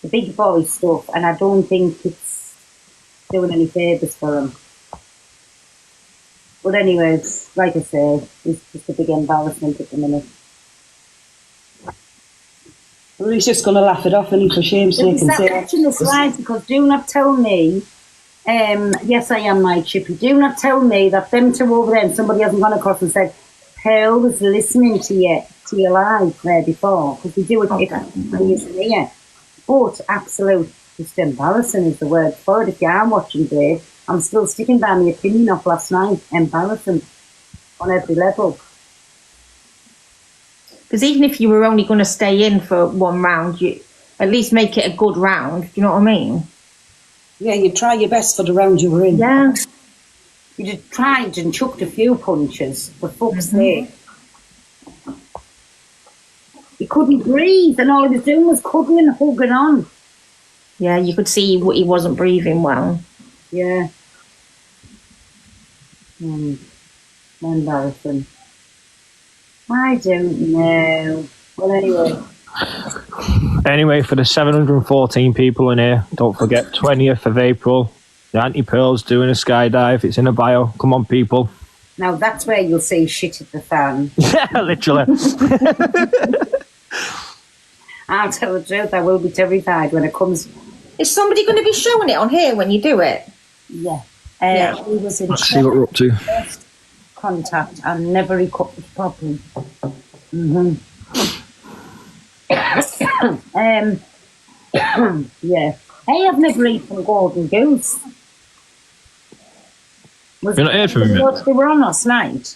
the big boy stuff, and I don't think it's doing any favours for him. But anyways, like I said, it's just a big embarrassment at the minute. Well, he's just going to laugh it off, and for shame's sake, and Stop say, watching this live, because do not tell me, yes, I am my chippy. Do not tell me that them two over there and somebody hasn't gone across and said, Pearl was listening to your live there before, because we do it if he isn't here. But absolute, just embarrassing is the word for it. If you are watching Dave, I'm still sticking by my opinion of last night. Embarrassing on every level. Because even if you were only going to stay in for one round, you at least make it a good round. Do you know what I mean? yeah, you try your best for the round you were in. Yeah. You just tried and chucked a few punches, for fuck's sake. He couldn't breathe, and all he was doing was cuddling and hugging on. Yeah, you could see he wasn't breathing well. Yeah. Embarrassing. I don't know. Well, anyway. anyway, for the 714 people in here, don't forget 20th of April, the Auntie Pearl's doing a skydive. It's in a bio. Come on, people. Now that's where you'll see shit at the fan. Yeah, literally. I'll tell the truth, I will be terrified when it comes. Is somebody going to be showing it on here when you do it? Yeah. Yeah. He was in Let's see what we're up to. first contact and never recovered properly. Yeah. Hey, I've never eaten golden goose. You're not here for me, mate? They were on last night.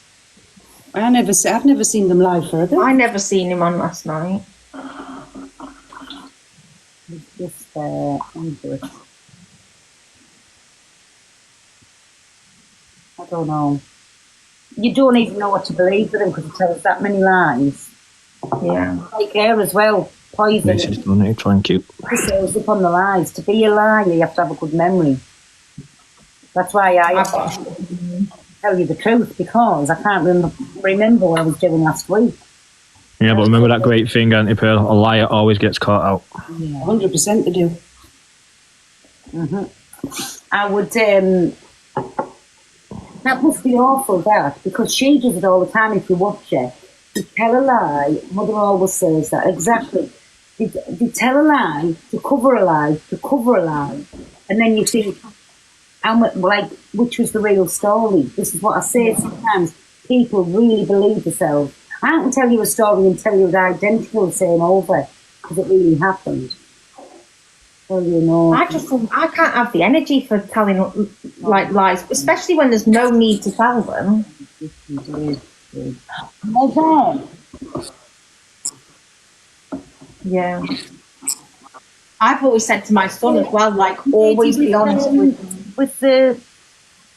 I've never seen them live for a bit. I never seen him on last night. Just onto it. I don't know. You don't even know what to believe with him because he tells that many lies. Yeah. Like her as well. Poison. This is done here, trying cute. He says up on the lies. To be a liar, you have to have a good memory. That's why I have to tell you the truth, because I can't remember what I was doing last week. Yeah, but remember that great thing, Auntie Pearl, a liar always gets caught out. 100% they do. I would, that must be awful, that, because she does it all the time if you watch her. You tell a lie, Mother always says that, exactly. They tell a lie to cover a lie, to cover a lie, and then you think, like, which was the real story? This is what I say sometimes. people really believe themselves. I can tell you a story and tell you the identical same over because it really happened. Well, you know. I can't have the energy for telling like lies, especially when there's no need to tell them. Yeah. I've always said to my son as well, like, always be honest with the.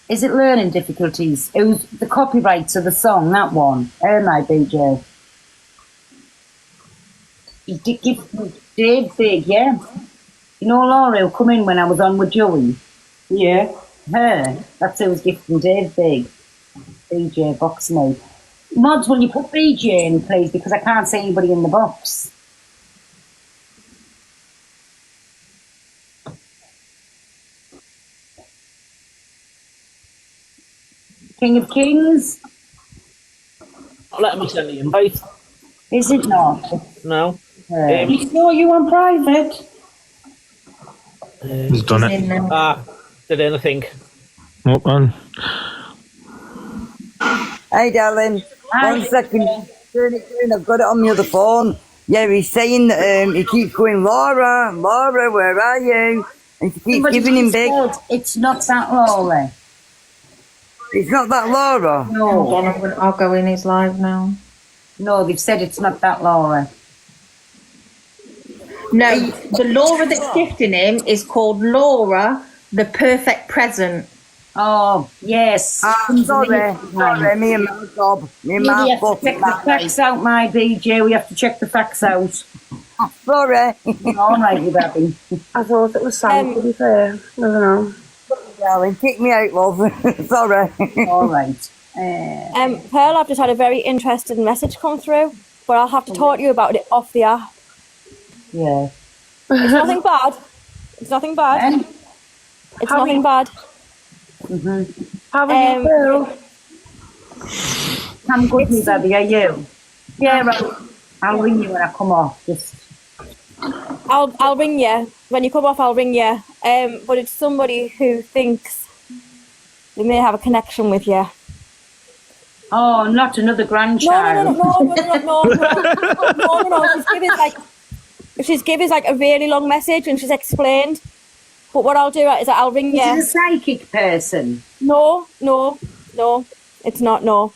Is it learning difficulties? It was the copyrights of the song, that one. My BJ. He did give Dave Big, yeah. You know Laura who come in when I was on with Joey? Yeah. Her. That's who was gifting Dave Big. BJ Boxmate. Mods, will you put BJ in, please? Because I can't see anybody in the box. King of Kings? I'll let me send the invite. Is it not? No. He saw you on private. He's done it. Did anything? Oh, man. Hey, darling. Hi. 1 second. Turn it down. I've got it on the other phone. Yeah, he's saying that he keeps going, Laura, Laura, where are you? And she keeps Somebody giving him big. said, it's not that Laura. It's not that Laura. Hold No. on, I'll go in his live now. No, they've said it's not that Laura. No, the Laura that's gifting him is called Laura, the perfect present. Oh, yes. Sorry, me and my job. Me and We my have to book. check the facts out, my BJ. We have to check the facts out. Sorry. All right, you baby. I thought it was Sam, to be fair. I don't know. Darling, kick me out, love. Sorry. All right. Pearl, I've just had a very interesting message come through, but I'll have to talk to you about it off the app. Yeah. It's nothing bad. It's nothing bad. And, It's nothing bad. How are you, Pearl? I'm good, me baby. Are you? Yeah, right. I'll ring you when I come off. Just. I'll ring you when you come off. I'll ring you. But it's somebody who thinks they may have a connection with you. Oh, not another grandchild. No. She's given like a really long message and she's explained. But what I'll do is that I'll ring you. Is it a psychic person? No, it's not. No,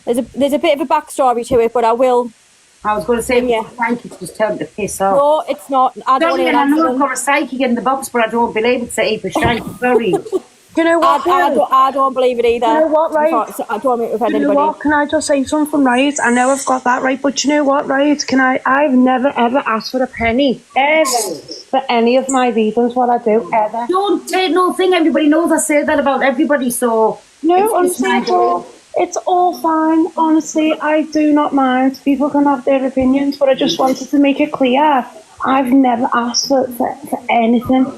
there's a bit of a backstory to it, but I will. I was going to say, Yeah. psychic just tell them to piss off. No, it's not. I don't Sorry, even and I know answer I've them. got a psychic in the box, but I don't believe it's a heap of shite. Sorry. Do you know what, Pearl? I don't believe it either. You know what, right? I don't meet with Do you know anybody. what? Can I just say something, right? I know I've got that right, but you know what, right? I've never ever asked for a penny, ever, for any of my readings, what I do, ever. Don't take no thing. Everybody knows I say that about everybody, so... No, it's honestly, my it's all fine. Honestly, I do not mind. People can have their opinions, but I just wanted to make it clear. I've never asked for anything.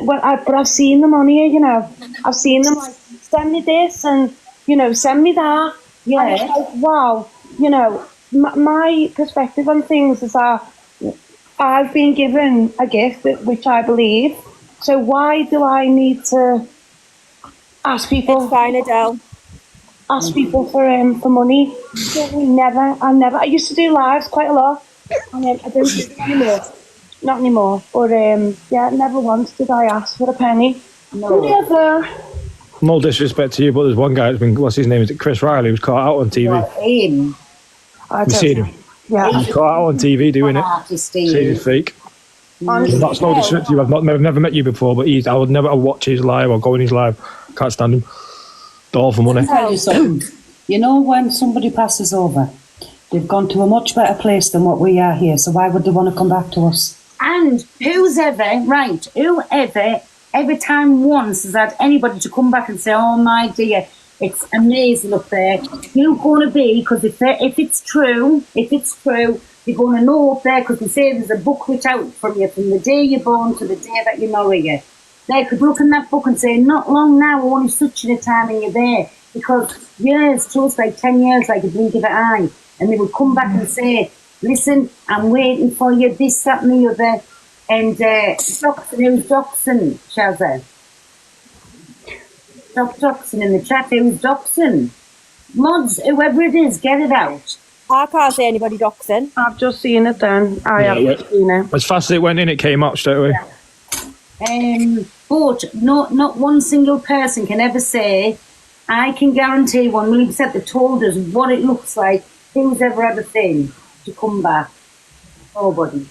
But I've seen them on here, you know. I've seen them like, send me this and, you know, send me that. Yeah. And it's like, wow, you know, my perspective on things is that I've been given a gift, which I believe. So why do I need to ask people? It's fine, Adele. Ask people for money. I never. I used to do lives quite a lot, and I don't do it anymore. Not anymore. But yeah, never once did I ask for a penny. No. Never. No disrespect to you, but there's one guy that's been, what's his name? Is it Chris Riley? He was caught out on TV. Well, him. I Have you don't seen know. him? Yeah. He's caught out on TV doing it. Artist, Says Steve. he's fake. Honestly, That's no disrespect to you. I've never met you before, but I would never watch his live or go in his live. Can't stand him. All for money. tell you something. You know, when somebody passes over, they've gone to a much better place than what we are here. So why would they want to come back to us? And whoever, every time once has had anybody to come back and say, oh my dear, it's amazing up there. You're going to be, because if it's true, you're going to know up there, because they say there's a book writ out from you from the day you're born to the day that you marry you. They could look in that book and say, not long now, only such a time and you're there. Because years, just like 10 years, like a blink of an eye. And they would come back and say, listen, I'm waiting for you, this, that and the other. And who's Doxon, Shazza? Stop Doxon in the chat, who's Doxon? Mods, whoever it is, get it out. I can't see anybody doxing. I've just seen it then. I haven't seen it. As fast as it went in, it came out straight away. But not one single person can ever say, I can guarantee 1,000,000% they told us what it looks like, who's ever had a thing to come back. Nobody.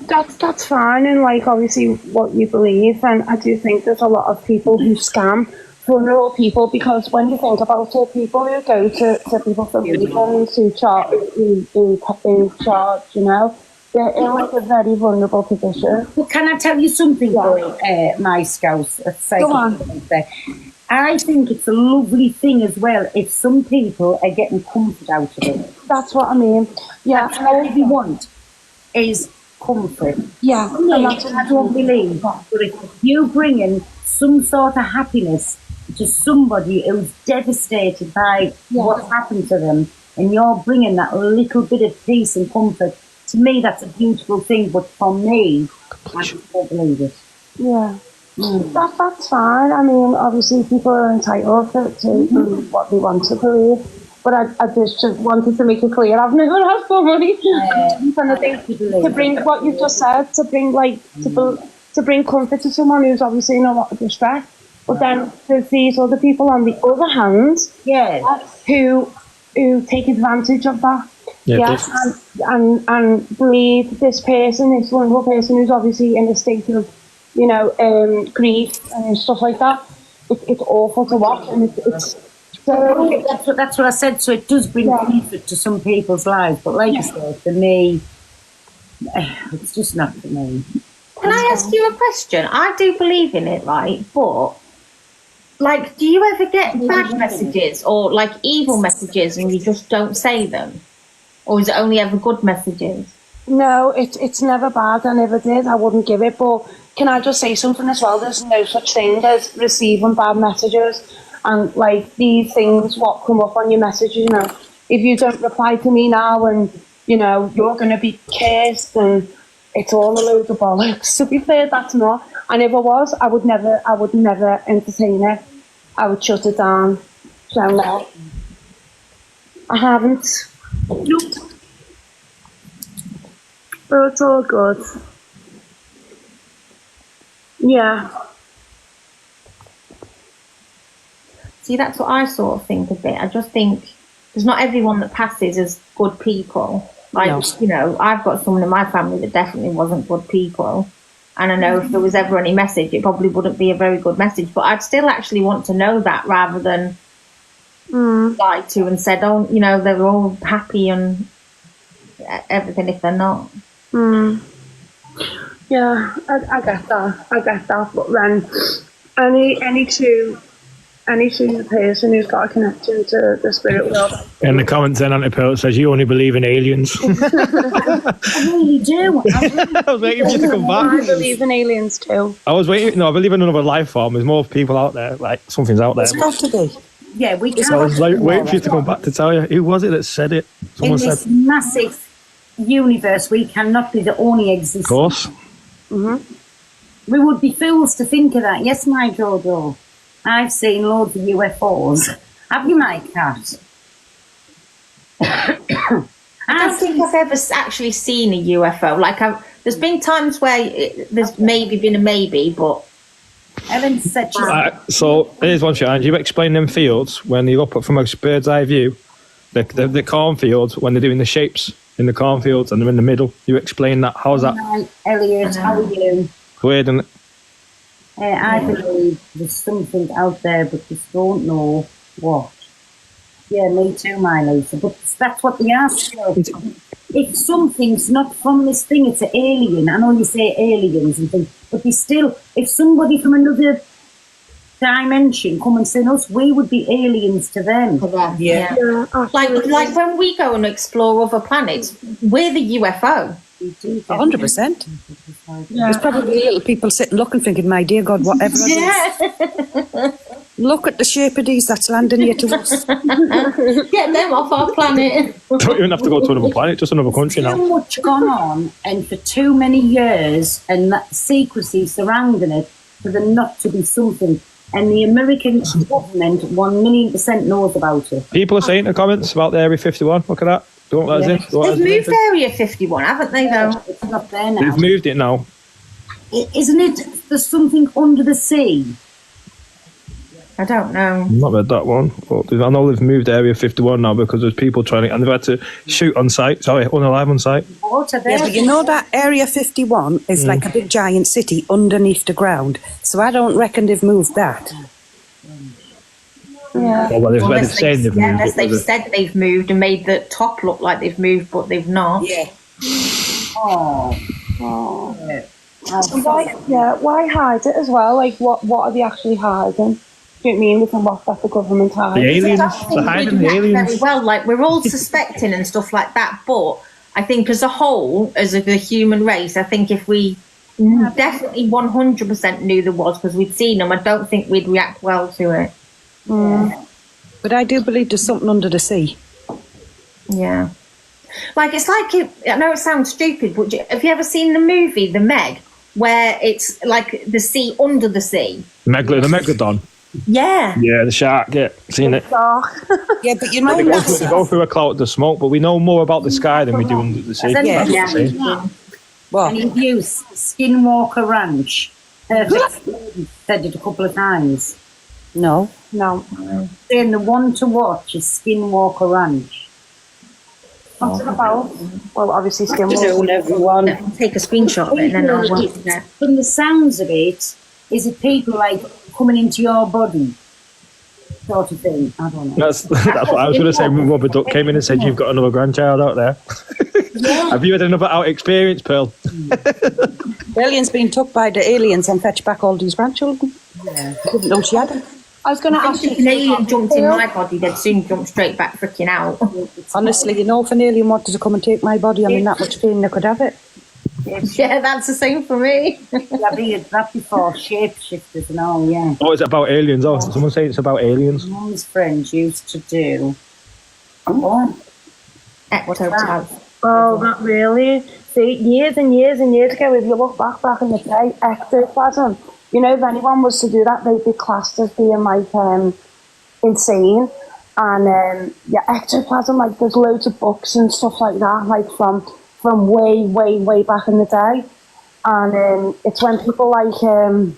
That's fine, and like obviously what you believe, and I do think there's a lot of people who scam vulnerable people, because when you think about it, people who go to people for refunds who charge, you know, they're in like a very vulnerable position. But can I tell you something, my Scouse? Go on. I think it's a lovely thing as well if some people are getting comfort out of it. That's what I mean. Yeah, That's all we want is comfort. Yeah, and that's what I don't believe. But if you bring in some sort of happiness to somebody who's devastated by what's happened to them, and you're bringing that little bit of peace and comfort, to me that's a beautiful thing. But for me, I just don't believe it. Yeah. That's fine. I mean, obviously people are entitled to believe what they want to believe. But I just wanted to make it clear, I've never asked for money. To bring what you've just said, to bring to bring comfort to someone who's obviously in a lot of distress. But then there's these other people on the other hand, who take advantage of that. And believe this person, this vulnerable person who's obviously in a state of, you know, grief and stuff like that. It's awful to watch, and it's that's what I said. So it does bring comfort to some people's lives, but like I said, for me, it's just not for me. Can I ask you a question? I do believe in it, right? But like, do you ever get bad messages or like evil messages, and you just don't say them, or is it only ever good messages? No, it's never bad. I never did. I wouldn't give it. But can I just say something as well? There's no such thing as receiving bad messages. And like these things, what come up on your messages, you know, if you don't reply to me now, and you know you're going to be cursed, and it's all a load of bollocks. To be fair, that's not. And if I was, I would never entertain it. I would shut it down. So no, I haven't. Nope. But it's all good. Yeah. See, that's what I sort of think a bit. I just think there's not everyone that passes as good people. Like, you know, I've got someone in my family that definitely wasn't good people. And I know if there was ever any message, it probably wouldn't be a very good message. But I'd still actually want to know that, rather than lied to and said, oh, you know, they're all happy and everything if they're not. Yeah, I get that. But then any true person who's got a connection to the spirit world. In the comments then, Antipilot says, you only believe in aliens. I really do. I was waiting for you to come back. I believe in aliens too. I believe in another life form. There's more people out there, like something's out there. It's got to be. Yeah, we can. So I was like, waiting for you to come back to tell you. Who was it that said it? Someone in this said, massive universe, we cannot be the only existence. of course. We would be fools to think of that. Yes, my Jojo. I've seen loads of UFOs. Have you, my cat? I don't think I've ever actually seen a UFO. Like, there's been times where there's maybe been a maybe, but Ellen said she's... So here's one shot. You explain them fields when you look up from a bird's eye view, the cornfields, when they're doing the shapes in the cornfields and they're in the middle. You explain that. How's that? Hi, Elliot, how are you? Weird, isn't it? I believe there's something out there, but just don't know what. Yeah, me too, my Lisa. But that's what they ask for. If something's not from this thing, it's an alien. I know you say aliens and things, but they still, if somebody from another dimension come and see us, we would be aliens to them. yeah. Like when we go and explore other planets, we're the UFO. 100%. There's probably little people sitting looking, thinking, my dear God, whatever it is. Look at the shape of these that's landing here to us. Get them off our planet. Don't even have to go to another planet, just another country now. Too much gone on, and for too many years, and that secrecy surrounding it, for there not to be something. and the American government 1,000,000% knows about it. People are saying in the comments about the Area 51. Look at that. Don't let us in. Don't let us They've moved in. Area 51, haven't they, though? It's not there now. They've moved it now. Isn't it? There's something under the sea. I don't know. I've not read that one, but I know they've moved Area 51 now because there's people trying to, and they've had to shoot on site. Sorry, unalive on site. Water there. Yeah, but you know that Area 51 is like a big giant city underneath the ground. So I don't reckon they've moved that. Yeah. Well, they've Unless said they've moved unless it. they've was it? said they've moved and made the top look like they've moved, but they've not. Yeah. Oh. And why hide it as well? Like, what are they actually hiding? Do you know what I mean? We can watch that the government hides. The aliens. I don't think They're hiding we'd the react aliens. very well. Like, we're all suspecting and stuff like that, but I think as a whole, as the human race, I think if we definitely 100% knew there was because we'd seen them, I don't think we'd react well to it. But I do believe there's something under the sea. Yeah. Like, it's like, I know it sounds stupid, but have you ever seen the movie, The Meg, where it's like the sea under the sea? The Megalodon. Yeah. Yeah, the shark. Yeah, seen it. Yeah, but you know They go through a cloud of smoke, but we know more about the sky than we do under the sea. Yeah. That's what I'm saying. What? And you've used Skinwalker Ranch. Perfect. Said it a couple of times. No. Saying the one to watch is Skinwalker Ranch. What's it about? Well, obviously, Skinwalker. Afternoon, everyone. I'll take a screenshot of it and then I'll watch it. From the sounds of it, is it people like coming into your body? Sort of thing. I don't know. That's what I was going to say when Robert Duck came in and said, you've got another grandchild out there. Have you had another out experience, Pearl? Alien's been took by the aliens and fetched back all these grandchildren. Yeah. I didn't know she had them. I was going to ask you. If an alien jumped in my body, they'd soon jump straight back freaking out. Honestly, you know, if an alien wanted to come and take my body, I'm in that much pain, they could have it. Yeah, that's the same for me. Yeah, we had that before, shapeshifters and all, yeah. Oh, is it about aliens? Oh, someone say it's about aliens. Mum's friends used to do. Oh, Ectoplasm. Oh, not really. See, years and years and years ago, if you look back in the day, ectoplasm, you know, if anyone was to do that, they'd be classed as being, like, insane. And, yeah, ectoplasm, like, there's loads of books and stuff like that, like, from way, way, way back in the day. And it's when people, like,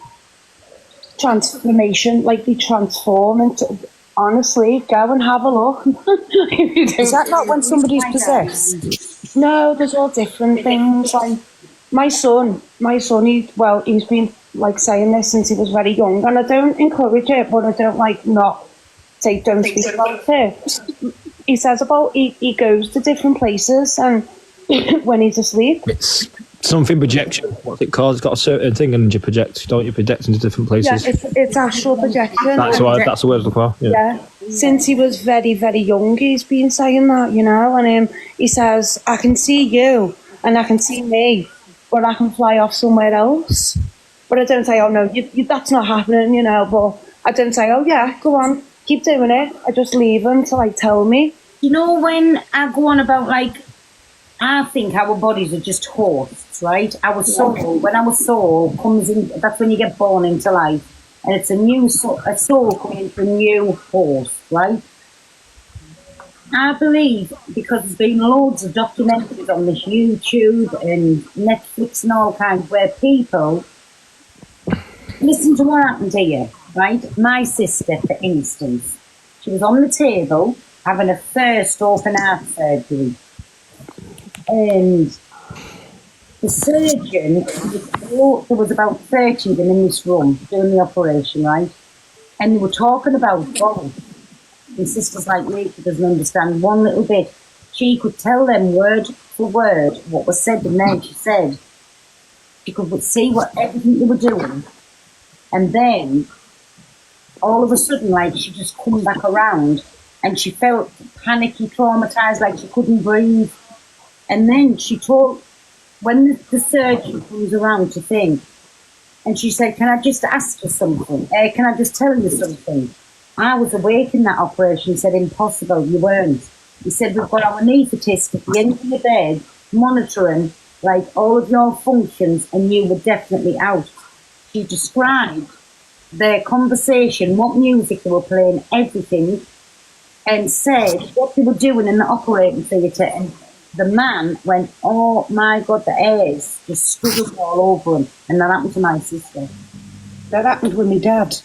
transformation, like, they transform into... Honestly, go and have a look. Is that not when somebody's possessed? No, there's all different things. Like my son, he's been like saying this since he was very young, and I don't encourage it, but I don't don't speak about it. He says about he goes to different places and when he's asleep. It's something projection. What's it called? It's got a certain thing and you project, don't you? Project into different places. Yeah, it's astral projection. That's the word look for. Yeah. Since he was very, very young, he's been saying that, you know, and he says, I can see you and I can see me, but I can fly off somewhere else. But I don't say, oh no, that's not happening, you know, but I don't say, oh yeah, go on, keep doing it. I just leave him to like tell me. you know when I go on about like, I think our bodies are just hosts, right? Our soul, when our soul comes in, that's when you get born into life. And it's a soul coming into a new host, right? I believe, because there's been loads of documentaries on this YouTube and Netflix and all kinds where people, listen to what happened here, right? My sister, for instance, she was on the table having her first open heart surgery. And the surgeon, there was about 30 of them in this room doing the operation, right? And they were talking about God. My sister's like me, she doesn't understand one little bit. She could tell them word for word what was said, and then she said she could see what everything they were doing. And then, all of a sudden, like, she just come back around, and she felt panicky, traumatized, like she couldn't breathe. And then she told, when the surgeon comes around to think, and she said, can I just ask you something? Can I just tell you something? I was awake in that operation. He said, impossible, you weren't. He said, we've got our anaesthetist at the end of the bed, monitoring, like, all of your functions, and you were definitely out. She described their conversation, what music they were playing, everything, and said what they were doing in the operating theatre. And the man went, oh my God, the airs just struggled all over him. And that happened to my sister. That happened with my dad,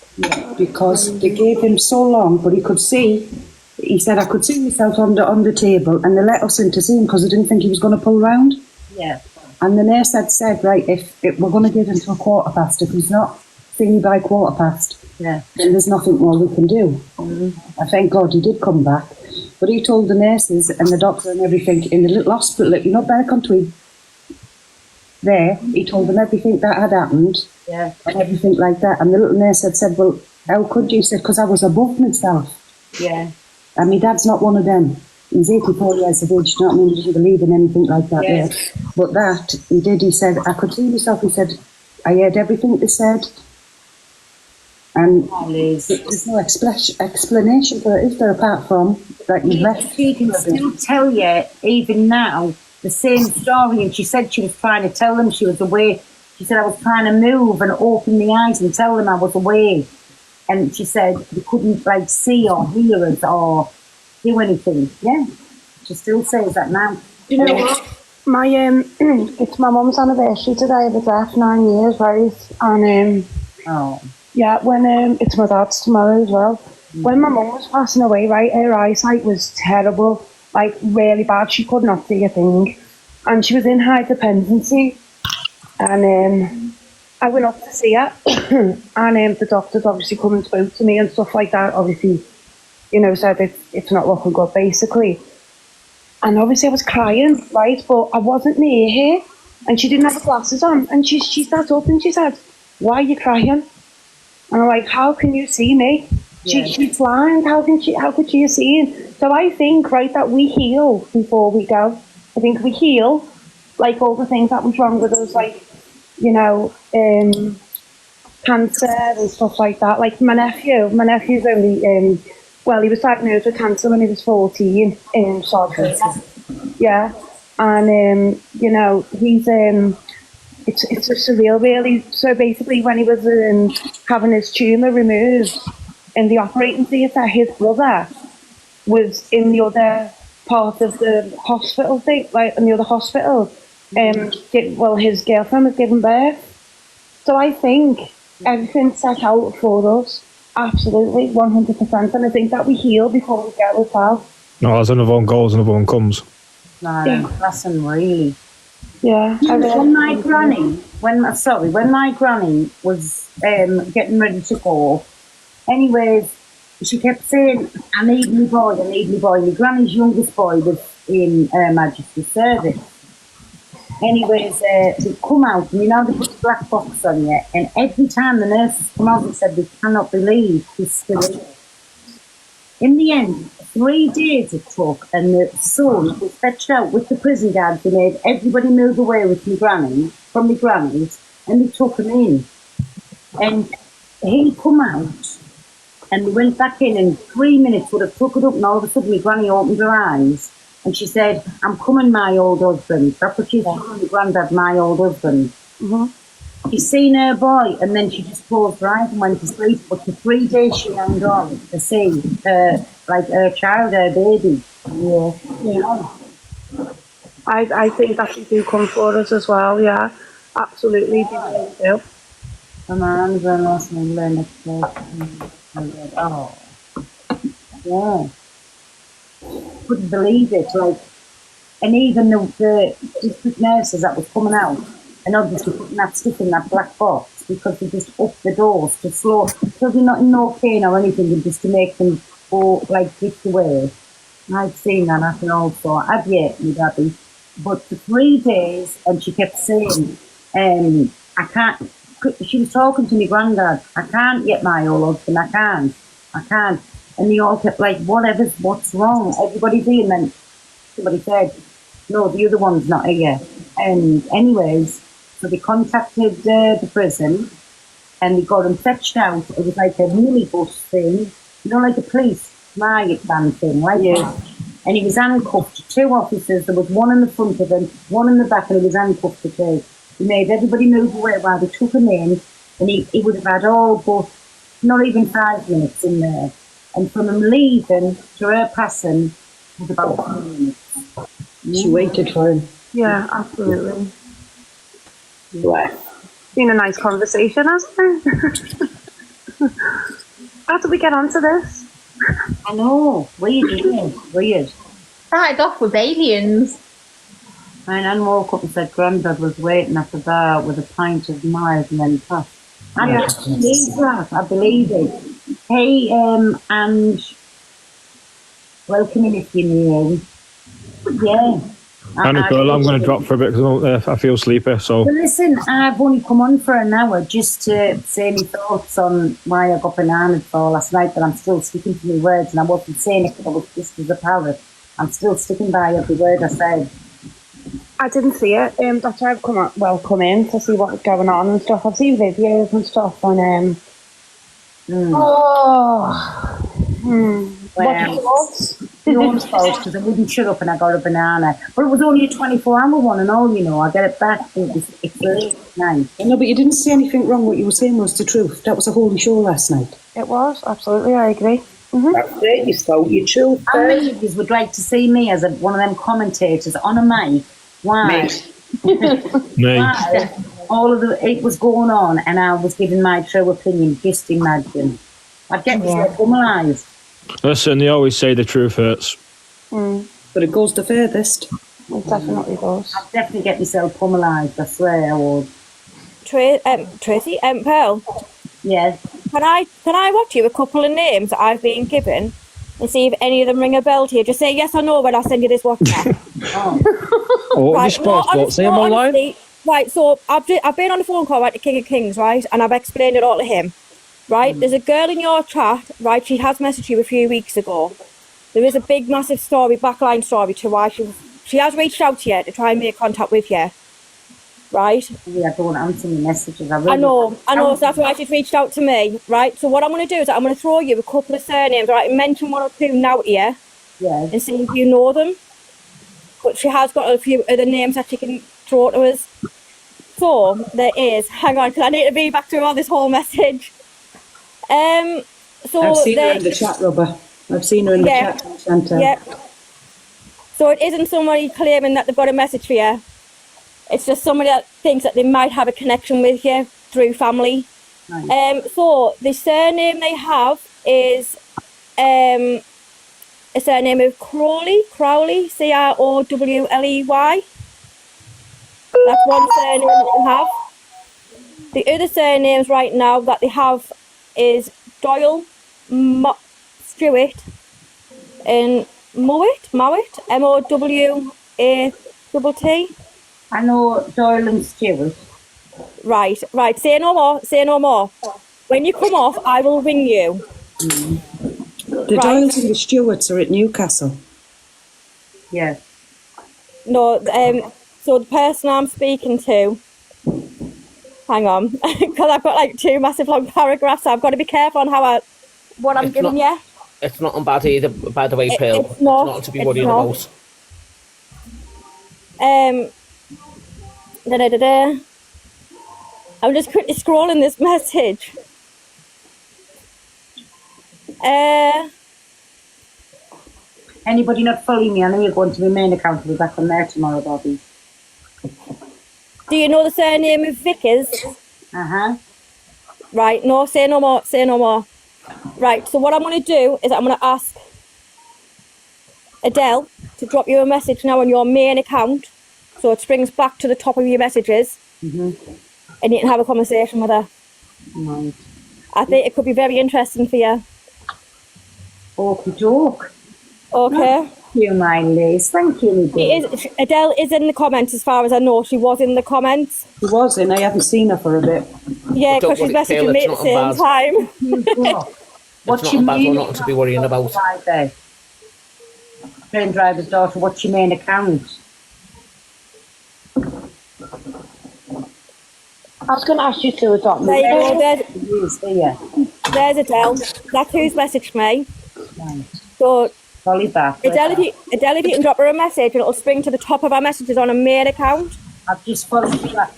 because they gave him so long, but he could see. He said, I could see myself on the table, and they let us in to see him because they didn't think he was going to pull round. Yeah. And the nurse had said, right, if we're going to give him to a quarter past, if he's not thingy by quarter past, Yeah. then there's nothing more we can do. Mm-hmm. I thank God he did come back. But he told the nurses and the doctor and everything in the little hospital, Berwick-on-Tweed, there, he told them everything that had happened. Yeah. And everything like that. And the little nurse had said, well, how could you? He said, because I was above myself. Yeah. And my dad's not one of them. He's 84 years of age, you know what I mean? He doesn't believe in anything like that. Yeah. Yeah. But that, he did, he said, I could see myself. He said, I heard everything they said. And there's no explanation for it, is there, apart from that you left? She can still tell you, even now, the same story. And she said she was trying to tell them she was away. She said, I was trying to move and open my eyes and tell them I was away. And she said they couldn't, like, see or hear us or do anything. Yeah, she still says that now. You know what? My it's my mum's anniversary today. I was there for 9 years, right? And Oh. yeah, when it's my dad's tomorrow as well. When my mum was passing away, right, her eyesight was terrible, like really bad. She could not see a thing, and she was in high dependency. And I went up to see her, and the doctors obviously come and spoke to me and stuff like that. Obviously, you know, said it's not looking good, basically. And obviously I was crying, right, but I wasn't near her, and she didn't have her glasses on. And she sat up and she said, why are you crying? And I'm like, how can you see me? Yeah. She's blind, how could she see? So I think, right, that we heal before we go. I think we heal, like all the things that was wrong with us, like, you know, cancer and stuff like that. Like my nephew's only, well, he was diagnosed with cancer when he was 14 in Salisbury. Yeah. And, you know, he's, it's a surreal, really. So basically, when he was having his tumour removed in the operating theatre, his brother was in the other part of the hospital thing, like in the other hospital. His girlfriend was giving birth. So I think everything's set out for us. Absolutely, 100%. And I think that we heal before we get as well. No, as another one goes, another one comes. No, Yeah. that's unreal. Yeah. When my granny was getting ready to go, anyways, she kept saying, I need me boy. My granny's youngest boy was in Her Majesty's service. Anyways, they come out, and you know they put the black box on you, and every time the nurses come out, they said, we cannot believe he's still here. In the end, 3 days it took, and the son was fetched out with the prison guards. They made everybody move away with my granny, from my granny's, and they took him in. And he come out, and we went back in 3 minutes would have took it up, and all of a sudden my granny opened her eyes, and she said, I'm coming, my old husband. That's what she said to my granddad, my old husband. Mm-hmm. She seen her boy, and then she just closed her eyes and went to sleep. But for 3 days she hung on to see her, like her child, her baby. Yeah. I think that they do come for us as well, yeah. Absolutely, they really do. And my hands lost me next day. Oh. Yeah. Couldn't believe it, like, and even the district nurses that was coming out, and obviously putting that stuff in that black box because they just up the doors to slow, so they're not in no pain or anything, and just to make them go, like, drift away. I've seen that happen also. I've yet with Abby. But for 3 days, and she kept saying, I can't, she was talking to my granddad, I can't get my old husband, I can't. And they all kept like, what's wrong? Everybody's here. And then somebody said, no, the other one's not here. And anyways, so they contacted the prison, and they got him fetched out. It was like a minibus thing, you know, like a police riot van thing, like that. And he was handcuffed to 2 officers. There was one in the front of him, one in the back, and he was handcuffed to 2. He made everybody move away while they took him in, and he would have had all but not even 5 minutes in there. And from him leaving to her passing was about 10 minutes. She waited for him. Yeah, absolutely. Yeah. Been a nice conversation, hasn't it? How did we get onto this? I know, weird, isn't it? Weird. Started off with aliens. My nan woke up and said Grandad was waiting at the bar with a pint of Mars and then he passed. I believe that. I believe it. Hey, and welcome in if you're new. Yeah. Nicole, I'm going to drop for a bit because I feel sleepy. So Well, listen, I've only come on for an hour just to say my thoughts on why I got bananaed for last night, but I'm still sticking to my words, and I wasn't saying it because I was just as a parrot. I'm still sticking by every word I said. I didn't see it. That's why I've come in to see what's going on and stuff. I've seen videos and stuff on Well, what was? no one's fault because I wouldn't shut up and I got a banana. But it was only a 24-hour one and all, you know. I get it back. It's late at night. No, but you didn't say anything wrong. What you were saying was the truth. That was a holy show last night. It was, absolutely, I agree. That's it, you spoke your truth. How many of you would like to see me as one of them commentators on a mic? Why? me. Why? It was going on and I was giving my true opinion. Just imagine. I'd get myself alive. Listen, they always say the truth hurts. But it goes the furthest. It definitely does. I'd definitely get myself pummelised, I swear I would. Tracy, Pearl, Yes. can I watch you a couple of names that I've been given and see if any of them ring a bell to you? Just say yes or no when I send you this WhatsApp. Oh, Right, this sports boat, say them online. honestly, right, so I've been on a phone call with the King of Kings, right, and I've explained it all to him. Right, there's a girl in your chat, right, she has messaged you a few weeks ago. There is a big, massive story, backline story to why she has reached out to you to try and make contact with you. Right? Yeah, I don't answer my messages. I know, so that's why she's reached out to me, right? So what I'm going to do is I'm going to throw you a couple of surnames, right, and mention one or two now to you, and see if you know them. But she has got a few other names that she can throw to us. So there is, hang on, because I need to be back to all this whole message. So I've seen her in the chat, Robert. I've seen her in the chat, Chantal. Yeah. So it isn't somebody claiming that they've got a message for you. It's just somebody that thinks that they might have a connection with you through family. Right. So the surname they have is a surname of Crowley, Crowley, Crowley. That's one surname that they have. The other surnames right now that they have is Doyle, Stewart, and Mowat, Mowat. I know Doyle and Stewart. Right. Say no more. When you come off, I will ring you. The Doyles and the Stewarts are at Newcastle. Yes. No, so the person I'm speaking to, hang on, because I've got like two massive long paragraphs, so I've got to be careful on what I'm giving you. It's not bad either, by the way, Pearl. It's not to be worrying about. I'm just quickly scrolling this message. Anybody not following me? I know you're going to my main account. I'll be back on there tomorrow, Bobby. Do you know the surname of Vickers? Right, no, say no more. Right, so what I'm going to do is I'm going to ask Adele to drop you a message now on your main account, so it springs back to the top of your messages, and you can have a conversation with her. Right. I think it could be very interesting for you. Okie doke. Okay. Thank you, my Liz. Thank you, Adele is in the comments, as far as I know. She was in the comments. She was in. I haven't seen her for a bit. Yeah, because she's messaging me at the same time. It's not a bad one, not to be worrying about. Train driver's daughter, what's your main account? I was going to ask you to adopt me. There you go, there's Adele. That's who's messaged me. Right. So, back. Adele, if you can drop her a message, and it'll spring to the top of our messages on a main account. I've just followed you back,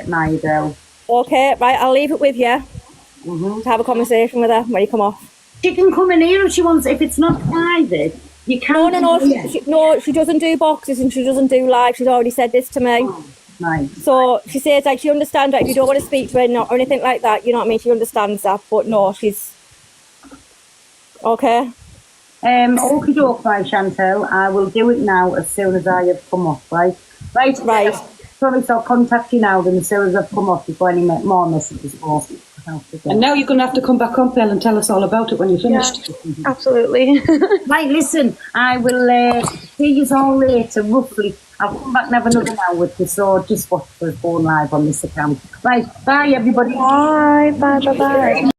my Adele. Okay, right, I'll leave it with you. to have a conversation with her when you come off. She can come in here if she wants. If it's not private, you can't. No, she doesn't do boxes and she doesn't do live. She's already said this to me. Right. So she says like she understands that if you don't want to speak to her or anything like that, you know what I mean? She understands that, but no, she's okay. Okie doke, right, Chantel. I will do it now as soon as I have come off, right? Right. Promise I'll contact you now then as soon as I've come off before any more messages go. And now you're going to have to come back on, Belle, and tell us all about it when you're finished. Absolutely. Right, listen, I will see you all later, roughly. I'll come back and have another hour with you, so just watch for going live on this account. Right, bye everybody. Bye.